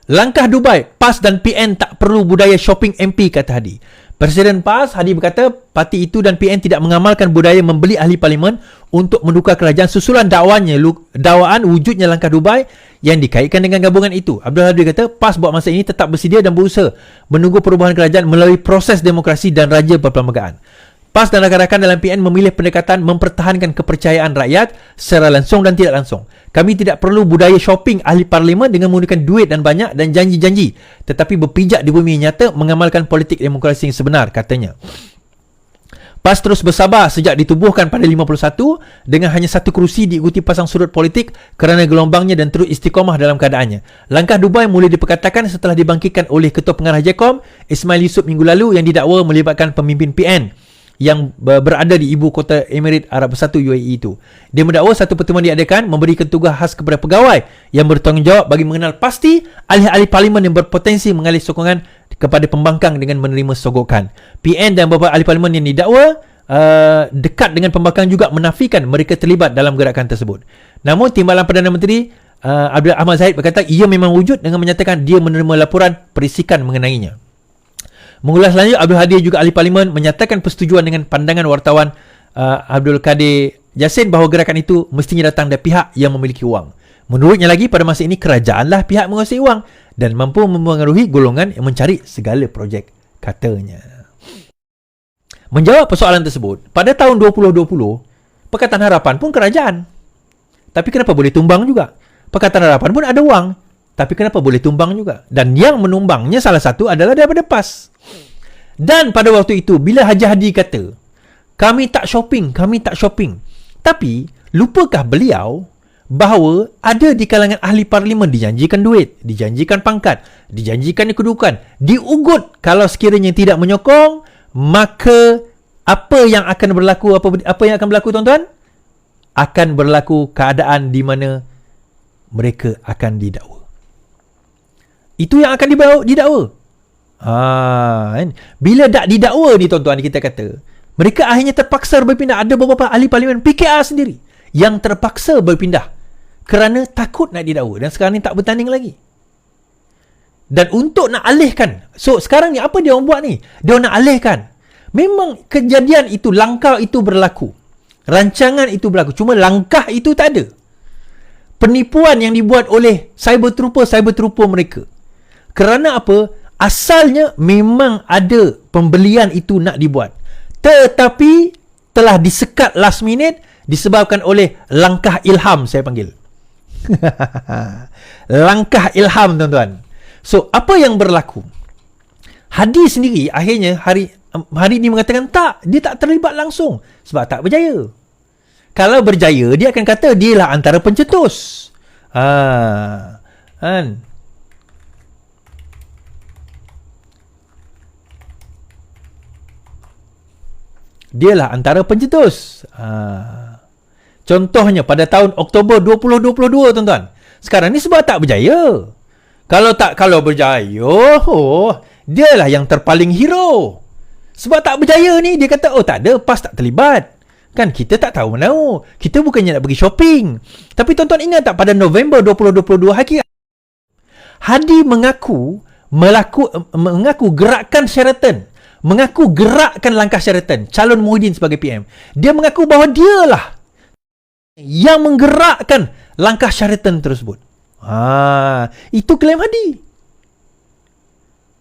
langkah Dubai, PAS dan PN tak perlu budaya shopping MP, kata Hadi. Presiden PAS Hadi berkata parti itu dan PN tidak mengamalkan budaya membeli ahli parlimen untuk menukar kerajaan susulan dakwaan wujudnya langkah Dubai yang dikaitkan dengan gabungan itu. Abdul Hadi kata PAS buat masa ini tetap bersedia dan berusaha menunggu perubahan kerajaan melalui proses demokrasi dan raja perperlembagaan. PAS dan rakan-rakan dalam PN memilih pendekatan mempertahankan kepercayaan rakyat secara langsung dan tidak langsung. Kami tidak perlu budaya shopping ahli parlimen dengan menggunakan duit dan banyak dan janji-janji, tetapi berpijak di bumi nyata mengamalkan politik demokrasi yang sebenar, katanya. PAS terus bersabar sejak ditubuhkan pada 51 dengan hanya satu kerusi diikuti pasang surut politik kerana gelombangnya dan terus istiqamah dalam keadaannya. Langkah Dubai mula diperkatakan setelah dibangkitkan oleh Ketua Pengarah JECOM Ismail Yusof minggu lalu yang didakwa melibatkan pemimpin PN yang berada di ibu kota Emirat Arab Bersatu UAE itu. Dia mendakwa satu pertemuan diadakan memberikan tugas khas kepada pegawai yang bertanggungjawab bagi mengenal pasti ahli-ahli parlimen yang berpotensi mengalih sokongan kepada pembangkang dengan menerima sogokan. PN dan beberapa ahli parlimen yang didakwa dekat dengan pembangkang juga menafikan mereka terlibat dalam gerakan tersebut. Namun Timbalan Perdana Menteri Abdul Ahmad Zahid berkata ia memang wujud dengan menyatakan dia menerima laporan perisikan mengenainya. Mengulas lanjut, Abdul Hadi juga ahli parlimen menyatakan persetujuan dengan pandangan wartawan Abdul Kadir Jassin bahawa gerakan itu mestinya datang dari pihak yang memiliki wang. Menurutnya lagi, pada masa ini kerajaanlah pihak menguasai wang dan mampu mempengaruhi golongan yang mencari segala projek, katanya. Menjawab persoalan tersebut, pada tahun 2020, Pakatan Harapan pun kerajaan. Tapi kenapa boleh tumbang juga? Pakatan Harapan pun ada wang. Tapi kenapa boleh tumbang juga? Dan yang menumbangnya salah satu adalah daripada PAS. Dan pada waktu itu, bila Haji Hadi kata, kami tak shopping. Tapi, lupakah beliau bahawa ada di kalangan ahli parlimen dijanjikan duit, dijanjikan pangkat, dijanjikan kedudukan, diugut kalau sekiranya tidak menyokong, maka apa yang akan berlaku, tuan-tuan? Akan berlaku keadaan di mana mereka akan didakwa. Itu yang akan didakwa. Kan? Bila tak didakwa ni tuan-tuan, kita kata mereka akhirnya terpaksa berpindah. Ada beberapa ahli parlimen PKR sendiri yang terpaksa berpindah kerana takut nak didakwa dan sekarang ni tak bertanding lagi. Dan untuk nak alihkan, so sekarang ni apa dia orang buat ni? Dia nak alihkan. Memang kejadian itu, langkah itu berlaku, rancangan itu berlaku, cuma langkah itu tak ada. Penipuan yang dibuat oleh cyber trooper mereka. Kerana apa? Asalnya memang ada pembelian itu nak dibuat. Tetapi telah disekat last minute disebabkan oleh langkah ilham, saya panggil. Langkah ilham, tuan-tuan. So, apa yang berlaku? Hadi sendiri akhirnya hari ini mengatakan tak, dia tak terlibat langsung sebab tak berjaya. Kalau berjaya, dia akan kata dia lah antara pencetus. Kan? Dialah antara pencetus. Contohnya pada tahun Oktober 2022, tuan-tuan. Sekarang ni sebab tak berjaya. Kalau berjaya, dialah yang terpaling hero. Sebab tak berjaya ni, dia kata, tak ada, PAS tak terlibat. Kan kita tak tahu mana. Kita bukannya nak pergi shopping. Tapi tuan-tuan ingat tak pada November 2022 Hadi mengaku gerakan Sheraton, mengaku gerakkan langkah Sheraton, calon Muhyiddin sebagai PM. Dia mengaku bahawa dialah yang menggerakkan langkah Sheraton tersebut. Itu klaim Hadi.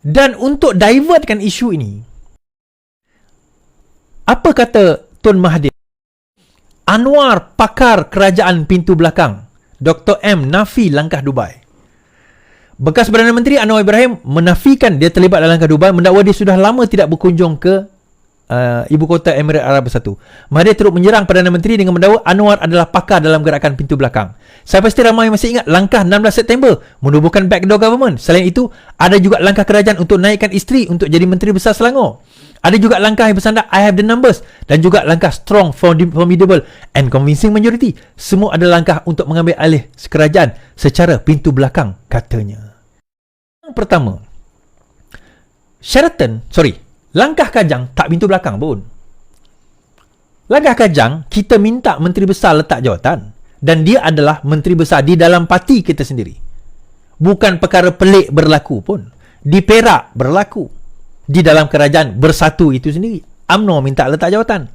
Dan untuk divertkan isu ini, apa kata Tun Mahathir? Anwar, pakar kerajaan pintu belakang, Dr. M nafi langkah Dubai. Bekas Perdana Menteri Anwar Ibrahim menafikan dia terlibat dalam langkah Dubai, mendakwa dia sudah lama tidak berkunjung ke ibu kota Emirat Arab Bersatu. Mahathir turut menyerang Perdana Menteri dengan mendakwa Anwar adalah pakar dalam gerakan pintu belakang. Saya pasti ramai masih ingat langkah 16 September menubuhkan backdoor government. Selain itu, ada juga langkah kerajaan untuk naikkan isteri untuk jadi Menteri Besar Selangor. Ada juga langkah yang bersandar I have the numbers dan juga langkah strong, formidable and convincing majority. Semua adalah langkah untuk mengambil alih kerajaan secara pintu belakang, katanya. Yang pertama, langkah Kajang tak pintu belakang pun. Langkah Kajang, kita minta Menteri Besar letak jawatan dan dia adalah Menteri Besar di dalam parti kita sendiri. Bukan perkara pelik berlaku pun. Di Perak berlaku. di dalam kerajaan bersatu itu sendiri. UMNO minta letak jawatan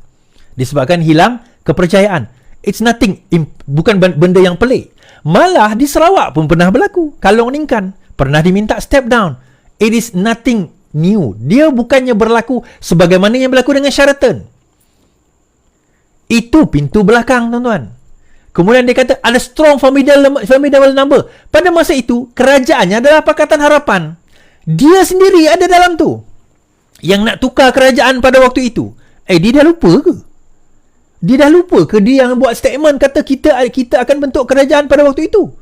disebabkan hilang kepercayaan. It's nothing, bukan benda yang pelik. Malah di Sarawak pun pernah berlaku. Kalong Ningkan pernah diminta step down. It is nothing new. Dia bukannya berlaku sebagaimana yang berlaku dengan Sheraton. Itu pintu belakang, tuan-tuan. Kemudian dia kata ada strong formidable number. Pada masa itu, kerajaannya adalah Pakatan Harapan. Dia sendiri ada dalam tu. Yang nak tukar kerajaan pada waktu itu. Dia dah lupa ke? Dia dah lupa ke dia yang buat statement kata kita akan bentuk kerajaan pada waktu itu?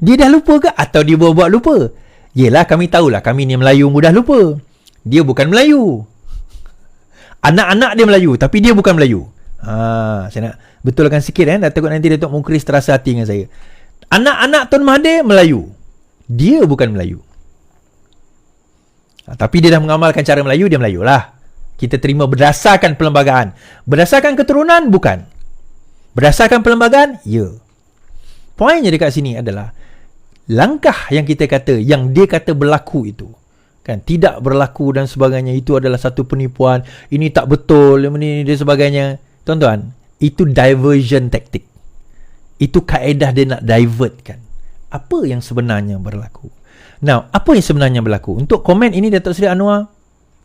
Dia dah lupa ke? Atau dia buat lupa? Yelah, kami tahulah kami ni Melayu mudah lupa. Dia bukan Melayu. Anak-anak dia Melayu, tapi dia bukan Melayu. Saya nak betulkan sikit takut nanti Datuk Mukhris terasa hati dengan saya. Anak-anak Tun Mahathir Melayu. Dia bukan Melayu. Tapi dia dah mengamalkan cara Melayu, dia Melayu lah. Kita terima berdasarkan perlembagaan. Berdasarkan keturunan, bukan. Berdasarkan perlembagaan, ya. Poinnya dekat sini adalah langkah yang kita kata, yang dia kata berlaku itu, kan, tidak berlaku dan sebagainya, itu adalah satu penipuan, ini tak betul, ini dan sebagainya. Tuan-tuan, itu diversion taktik. Itu kaedah dia nak divertkan. Apa yang sebenarnya berlaku? Now, apa yang sebenarnya berlaku? Untuk komen ini Datuk Seri Anwar,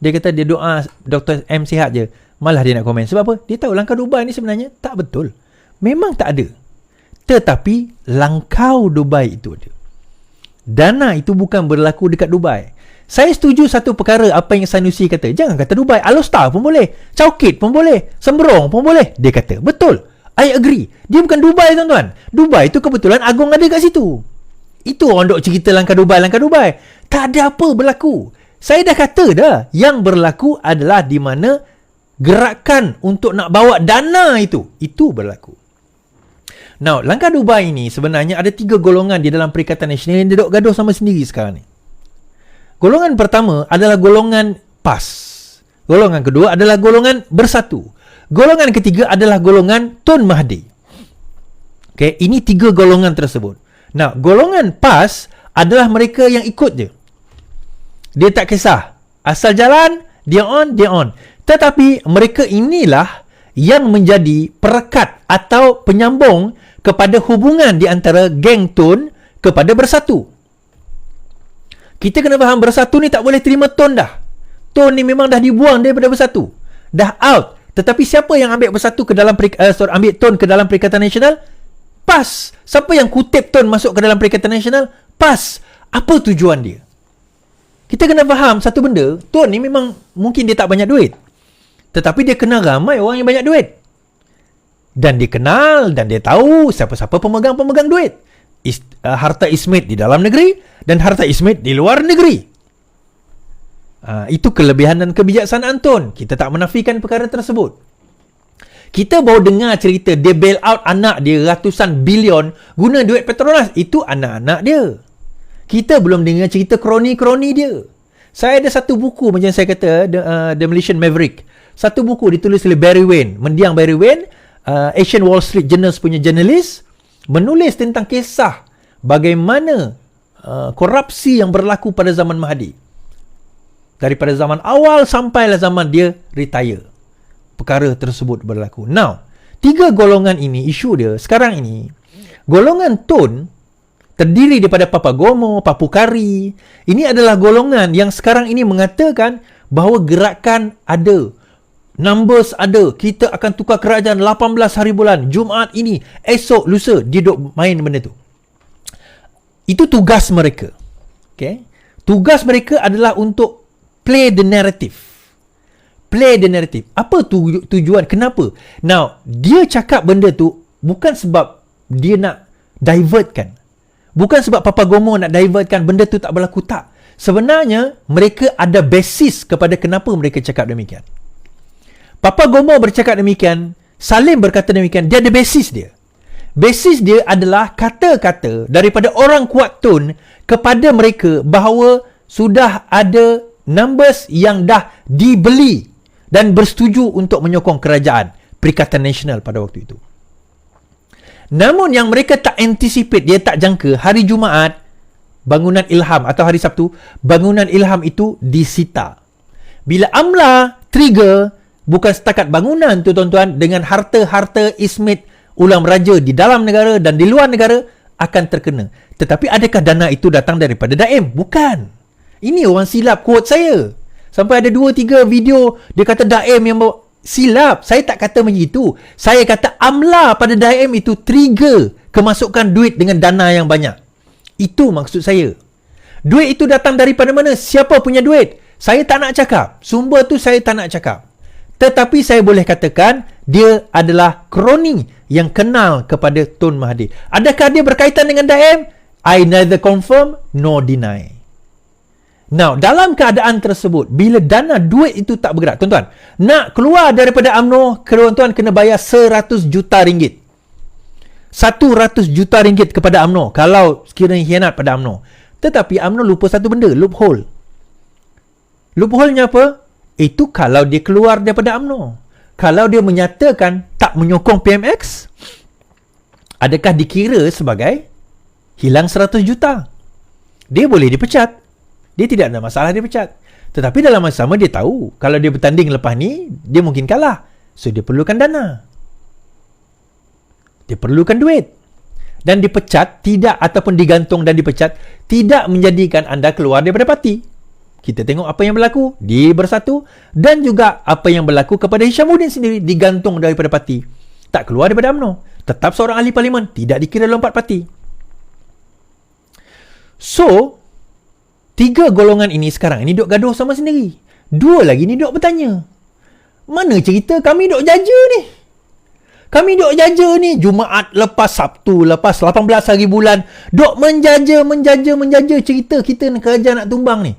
dia kata dia doa Dr. M sihat je. Malah dia nak komen. Sebab apa? Dia tahu langkah Dubai ni sebenarnya tak betul. Memang tak ada. Tetapi langkau Dubai itu ada. Dana itu bukan berlaku dekat Dubai. Saya setuju satu perkara apa yang Sanusi kata. Jangan kata Dubai. Alostar pun boleh. Chowkit pun boleh. Semberong pun boleh. Dia kata. Betul. I agree. Dia bukan Dubai, tuan-tuan. Dubai itu kebetulan Agong ada kat situ. Itu orang duk cerita langkah Dubai. Tak ada apa berlaku. Saya dah kata dah. Yang berlaku adalah di mana gerakan untuk nak bawa dana itu berlaku. Now, langkah Dubai ini sebenarnya ada 3 golongan di dalam Perikatan Nasional yang duduk gaduh sama sendiri sekarang ni. Golongan pertama adalah golongan PAS. Golongan kedua adalah golongan Bersatu. Golongan ketiga adalah golongan Tun Mahathir. Okay, ini 3 golongan tersebut. Nah, golongan PAS adalah mereka yang ikut je. Dia tak kisah. Asal jalan, dia on. Tetapi mereka inilah yang menjadi perekat atau penyambung kepada hubungan di antara geng Tun kepada Bersatu. Kita kena faham Bersatu ni tak boleh terima Tun dah. Tun ni memang dah dibuang daripada Bersatu. Dah out. Tetapi siapa yang ambil Bersatu ke dalam ambil Tun ke dalam Perikatan Nasional? PAS. Siapa yang kutip Tun masuk ke dalam Perikatan Nasional? PAS. Apa tujuan dia? Kita kena faham satu benda. Tun ni memang mungkin dia tak banyak duit. Tetapi dia kenal ramai orang yang banyak duit. Dan dia kenal dan dia tahu siapa-siapa pemegang-pemegang duit. Harta Ismit di dalam negeri dan harta Ismit di luar negeri. Itu kelebihan dan kebijaksanaan Tun. Kita tak menafikan perkara tersebut. Kita baru dengar cerita dia bail out anak dia ratusan bilion guna duit Petronas. Itu anak-anak dia. Kita belum dengar cerita kroni-kroni dia. Saya ada satu buku macam saya kata, The Malaysian Maverick. Satu buku ditulis oleh Barry Wayne. Mendiang Barry Wayne, Asian Wall Street Journal punya jurnalis, menulis tentang kisah bagaimana korupsi yang berlaku pada zaman Mahathir. Daripada zaman awal sampailah zaman dia retire. Perkara tersebut berlaku. Now, 3 golongan ini, isu dia sekarang ini, golongan Tun terdiri daripada Papagomo, Papukari. Ini adalah golongan yang sekarang ini mengatakan bahawa gerakan ada. Numbers ada. Kita akan tukar kerajaan 18 hari bulan. Jumaat ini. Esok, lusa. Dia duk main benda tu. Itu tugas mereka. Okay? Tugas mereka adalah untuk play the narrative. Play the narrative. Apa tujuan? Kenapa? Now, dia cakap benda tu bukan sebab dia nak divertkan. Bukan sebab Papagomo nak divertkan benda tu tak berlaku, tak. Sebenarnya, mereka ada basis kepada kenapa mereka cakap demikian. Papagomo bercakap demikian, Salim berkata demikian, dia ada basis dia. Basis dia adalah kata-kata daripada orang kuat Tun kepada mereka bahawa sudah ada numbers yang dah dibeli dan bersetuju untuk menyokong kerajaan Perikatan Nasional pada waktu itu. Namun yang mereka tak anticipate, dia tak jangka, hari Jumaat bangunan Ilham atau hari Sabtu, bangunan Ilham itu disita. Bila AMLA trigger, bukan setakat bangunan tu tuan-tuan, dengan harta-harta ismit ulam raja di dalam negara dan di luar negara akan terkena. Tetapi adakah dana itu datang daripada Daim? Bukan. Ini orang silap quote saya. Sampai ada 2-3 video dia kata Daim yang bawa. Silap. Saya tak kata macam itu. Saya kata AMLA pada Daim itu trigger kemasukan duit dengan dana yang banyak. Itu maksud saya. Duit itu datang daripada mana? Siapa punya duit? Saya tak nak cakap. Sumber tu saya tak nak cakap. Tetapi saya boleh katakan dia adalah kroni yang kenal kepada Tun Mahathir. Adakah dia berkaitan dengan Daim? I neither confirm nor deny. Now, dalam keadaan tersebut, bila dana duit itu tak bergerak, tuan-tuan, nak keluar daripada UMNO, tuan-tuan kena bayar 100 juta ringgit. 100 juta ringgit kepada UMNO kalau sekiranya khianat pada UMNO. Tetapi UMNO lupa satu benda, loophole. Loophole-nya apa? Itu kalau dia keluar daripada UMNO. Kalau dia menyatakan tak menyokong PMX, adakah dikira sebagai hilang 100 juta? Dia boleh dipecat. Dia tidak ada masalah dia pecat. Tetapi dalam masa sama dia tahu kalau dia bertanding lepas ni, dia mungkin kalah. So dia perlukan dana. Dia perlukan duit. Dan dipecat tidak ataupun digantung dan dipecat tidak menjadikan anda keluar daripada parti. Kita tengok apa yang berlaku di Bersatu dan juga apa yang berlaku kepada Hishamuddin sendiri, digantung daripada parti. Tak keluar daripada UMNO. Tetap seorang ahli parlimen, tidak dikira lompat parti. So, 3 golongan ini sekarang ini duk gaduh sama sendiri. 2 lagi ni duk bertanya. Mana cerita kami duk jaja ni? Kami duk jaja ni Jumaat lepas Sabtu, lepas 18 hari bulan, duk menjaja cerita kita ni kerajaan nak tumbang ni.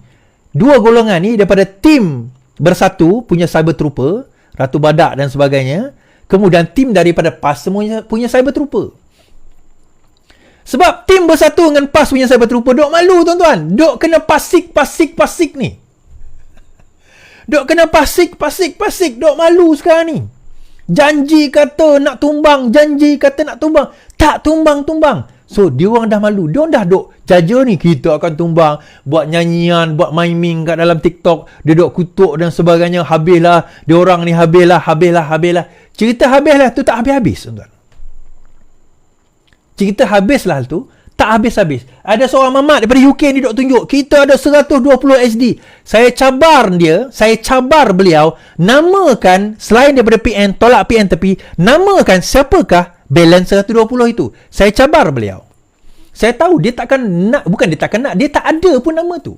2 golongan ni daripada tim Bersatu punya cyber trooper, Ratu Badak dan sebagainya. Kemudian tim daripada PAS semuanya punya cyber trooper. Sebab tim Bersatu dengan PAS punya cyber trooper duk malu tuan-tuan. Duk kena pasik ni. Duk kena pasik. Duk malu sekarang ni. Janji kata nak tumbang. Tak tumbang. So, diorang dah malu. Diorang dah duk jaja ni. Kita akan tumbang. Buat nyanyian, buat miming kat dalam TikTok. Dia duk kutuk dan sebagainya. Habislah. Diorang ni habislah. Cerita habislah tu tak habis-habis tuan-tuan. Cerita habislah tu tak habis-habis. Ada seorang mamat daripada UK ni duk tunjuk kita ada 120 SD. Saya cabar beliau namakan, selain daripada PN, tolak PN tepi, namakan siapakah balance 120 itu. Saya cabar beliau. Saya tahu dia takkan nak, bukan dia takkan nak, dia tak ada pun nama tu.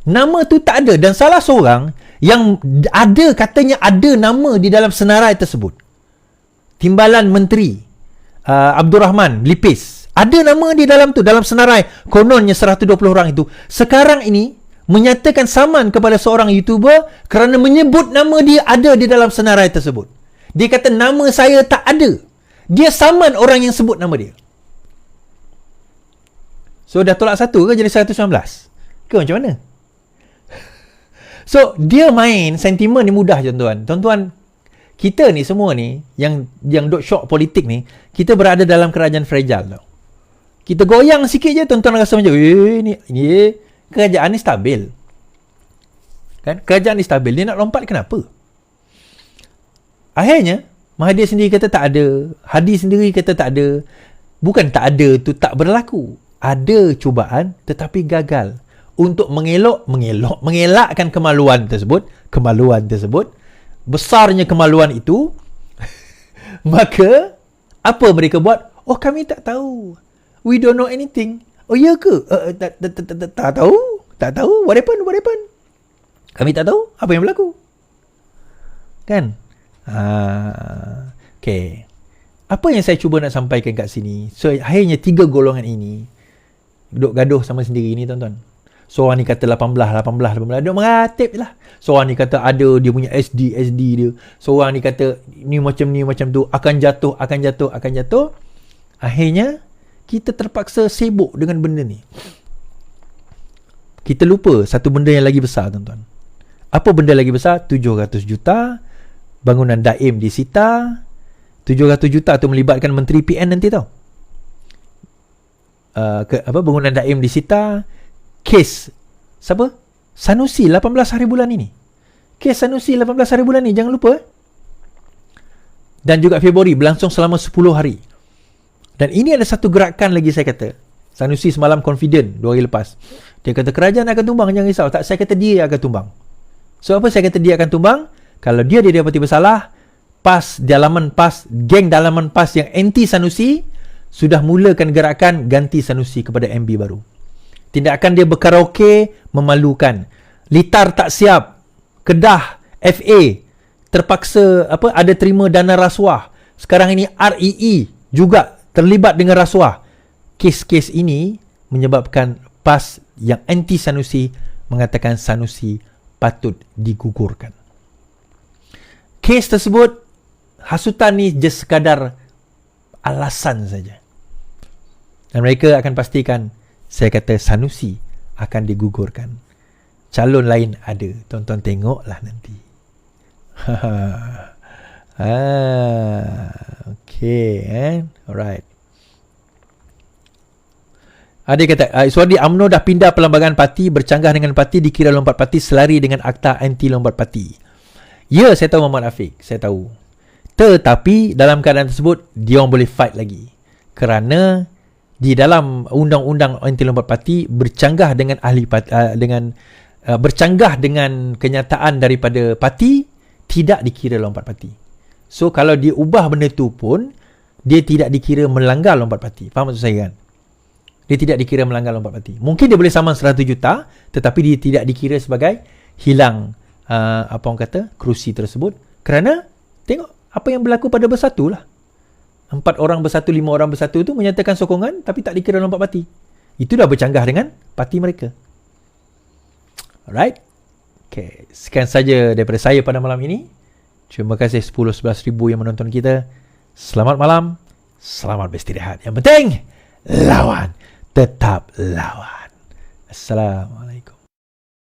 Nama tu tak ada. Dan salah seorang yang ada, katanya ada nama di dalam senarai tersebut, Timbalan Menteri Abdul Rahman Lipis, ada nama di dalam tu, dalam senarai kononnya 120 orang itu. Sekarang ini menyatakan saman kepada seorang YouTuber kerana menyebut nama dia ada di dalam senarai tersebut. Dia kata nama saya tak ada. Dia saman orang yang sebut nama dia. So dah tolak 1 ke jadi 119? Ke macam mana? So dia main sentimen ni mudah je tuan-tuan. Tuan-tuan, kita ni semua ni yang duk shock politik ni, kita berada dalam kerajaan fragile tau. Kita goyang sikit je tuan-tuan rasa macam ni kerajaan ni stabil. Kan? Kerajaan ni stabil. Dia nak lompat kenapa? Akhirnya Mahathir sendiri kata tak ada, Hadi sendiri kata tak ada. Bukan tak ada tu tak berlaku. Ada cubaan tetapi gagal. Untuk mengelakkan kemaluan tersebut, besarnya kemaluan itu, maka apa mereka buat? Oh, kami tak tahu. We don't know anything. Oh, ya ke? Tak tahu. What happened? Kami tak tahu apa yang berlaku. Kan? Okay. Apa yang saya cuba nak sampaikan kat sini? So, akhirnya 3 golongan ini duk gaduh sama sendiri ni, tuan-tuan. Seorang ni kata 18, duk meratip je lah. Seorang ni kata ada dia punya SD dia. Seorang ni kata ni macam tu, akan jatuh. Akhirnya kita terpaksa sibuk dengan benda ni. Kita lupa satu benda yang lagi besar, tuan-tuan. Apa benda lagi besar? 700 juta bangunan Daim disita. 700 juta tu melibatkan Menteri PN nanti tau. bangunan Daim disita. Kes siapa? Sanusi 18 hari bulan ini. Kes Sanusi 18 hari bulan ni, jangan lupa. Dan juga Februari berlangsung selama 10 hari. Dan ini ada satu gerakan lagi saya kata. Sanusi semalam confident 2 hari lepas. Dia kata kerajaan akan tumbang, jangan risau. Tak, saya kata dia akan tumbang. So apa saya kata dia akan tumbang? Kalau dia dapati bersalah, geng dalaman PAS yang anti Sanusi sudah mulakan gerakan ganti Sanusi kepada MB baru. Tindakan dia berkaraoke memalukan. Litar tak siap. Kedah FA terpaksa ada terima dana rasuah. Sekarang ini REE juga terlibat dengan rasuah. Kes-kes ini menyebabkan PAS yang anti Sanusi mengatakan Sanusi patut digugurkan. Kes tersebut, hasutan ni just sekadar alasan saja. Dan mereka akan pastikan, saya kata Sanusi akan digugurkan. Calon lain ada. Tonton tengoklah nanti. Okay, alright. Ada kata, Iswadi UMNO dah pindah perlembagaan parti, bercanggah dengan parti, dikira lompat parti, selari dengan akta anti lompat parti. Ya, saya tahu Muhammad Afiq, saya tahu. Tetapi dalam keadaan tersebut, dia orang boleh fight lagi. Kerana di dalam undang-undang anti lompat parti bercanggah dengan bercanggah dengan kenyataan daripada parti, tidak dikira lompat parti. So kalau dia ubah benda tu pun, dia tidak dikira melanggar lompat parti. Faham maksud saya kan? Dia tidak dikira melanggar lompat parti. Mungkin dia boleh saman 100 juta, tetapi dia tidak dikira sebagai hilang kerusi tersebut. Kerana tengok apa yang berlaku pada Bersatu lah. 4 orang bersatu, 5 orang bersatu tu menyatakan sokongan tapi tak dikira lompat parti. Itu dah bercanggah dengan parti mereka. Alright. Okay, sekian saja daripada saya pada malam ini. Terima kasih 10-11 ribu yang menonton kita. Selamat malam. Selamat beristirahat. Yang penting, lawan. Tetap lawan. Assalamualaikum.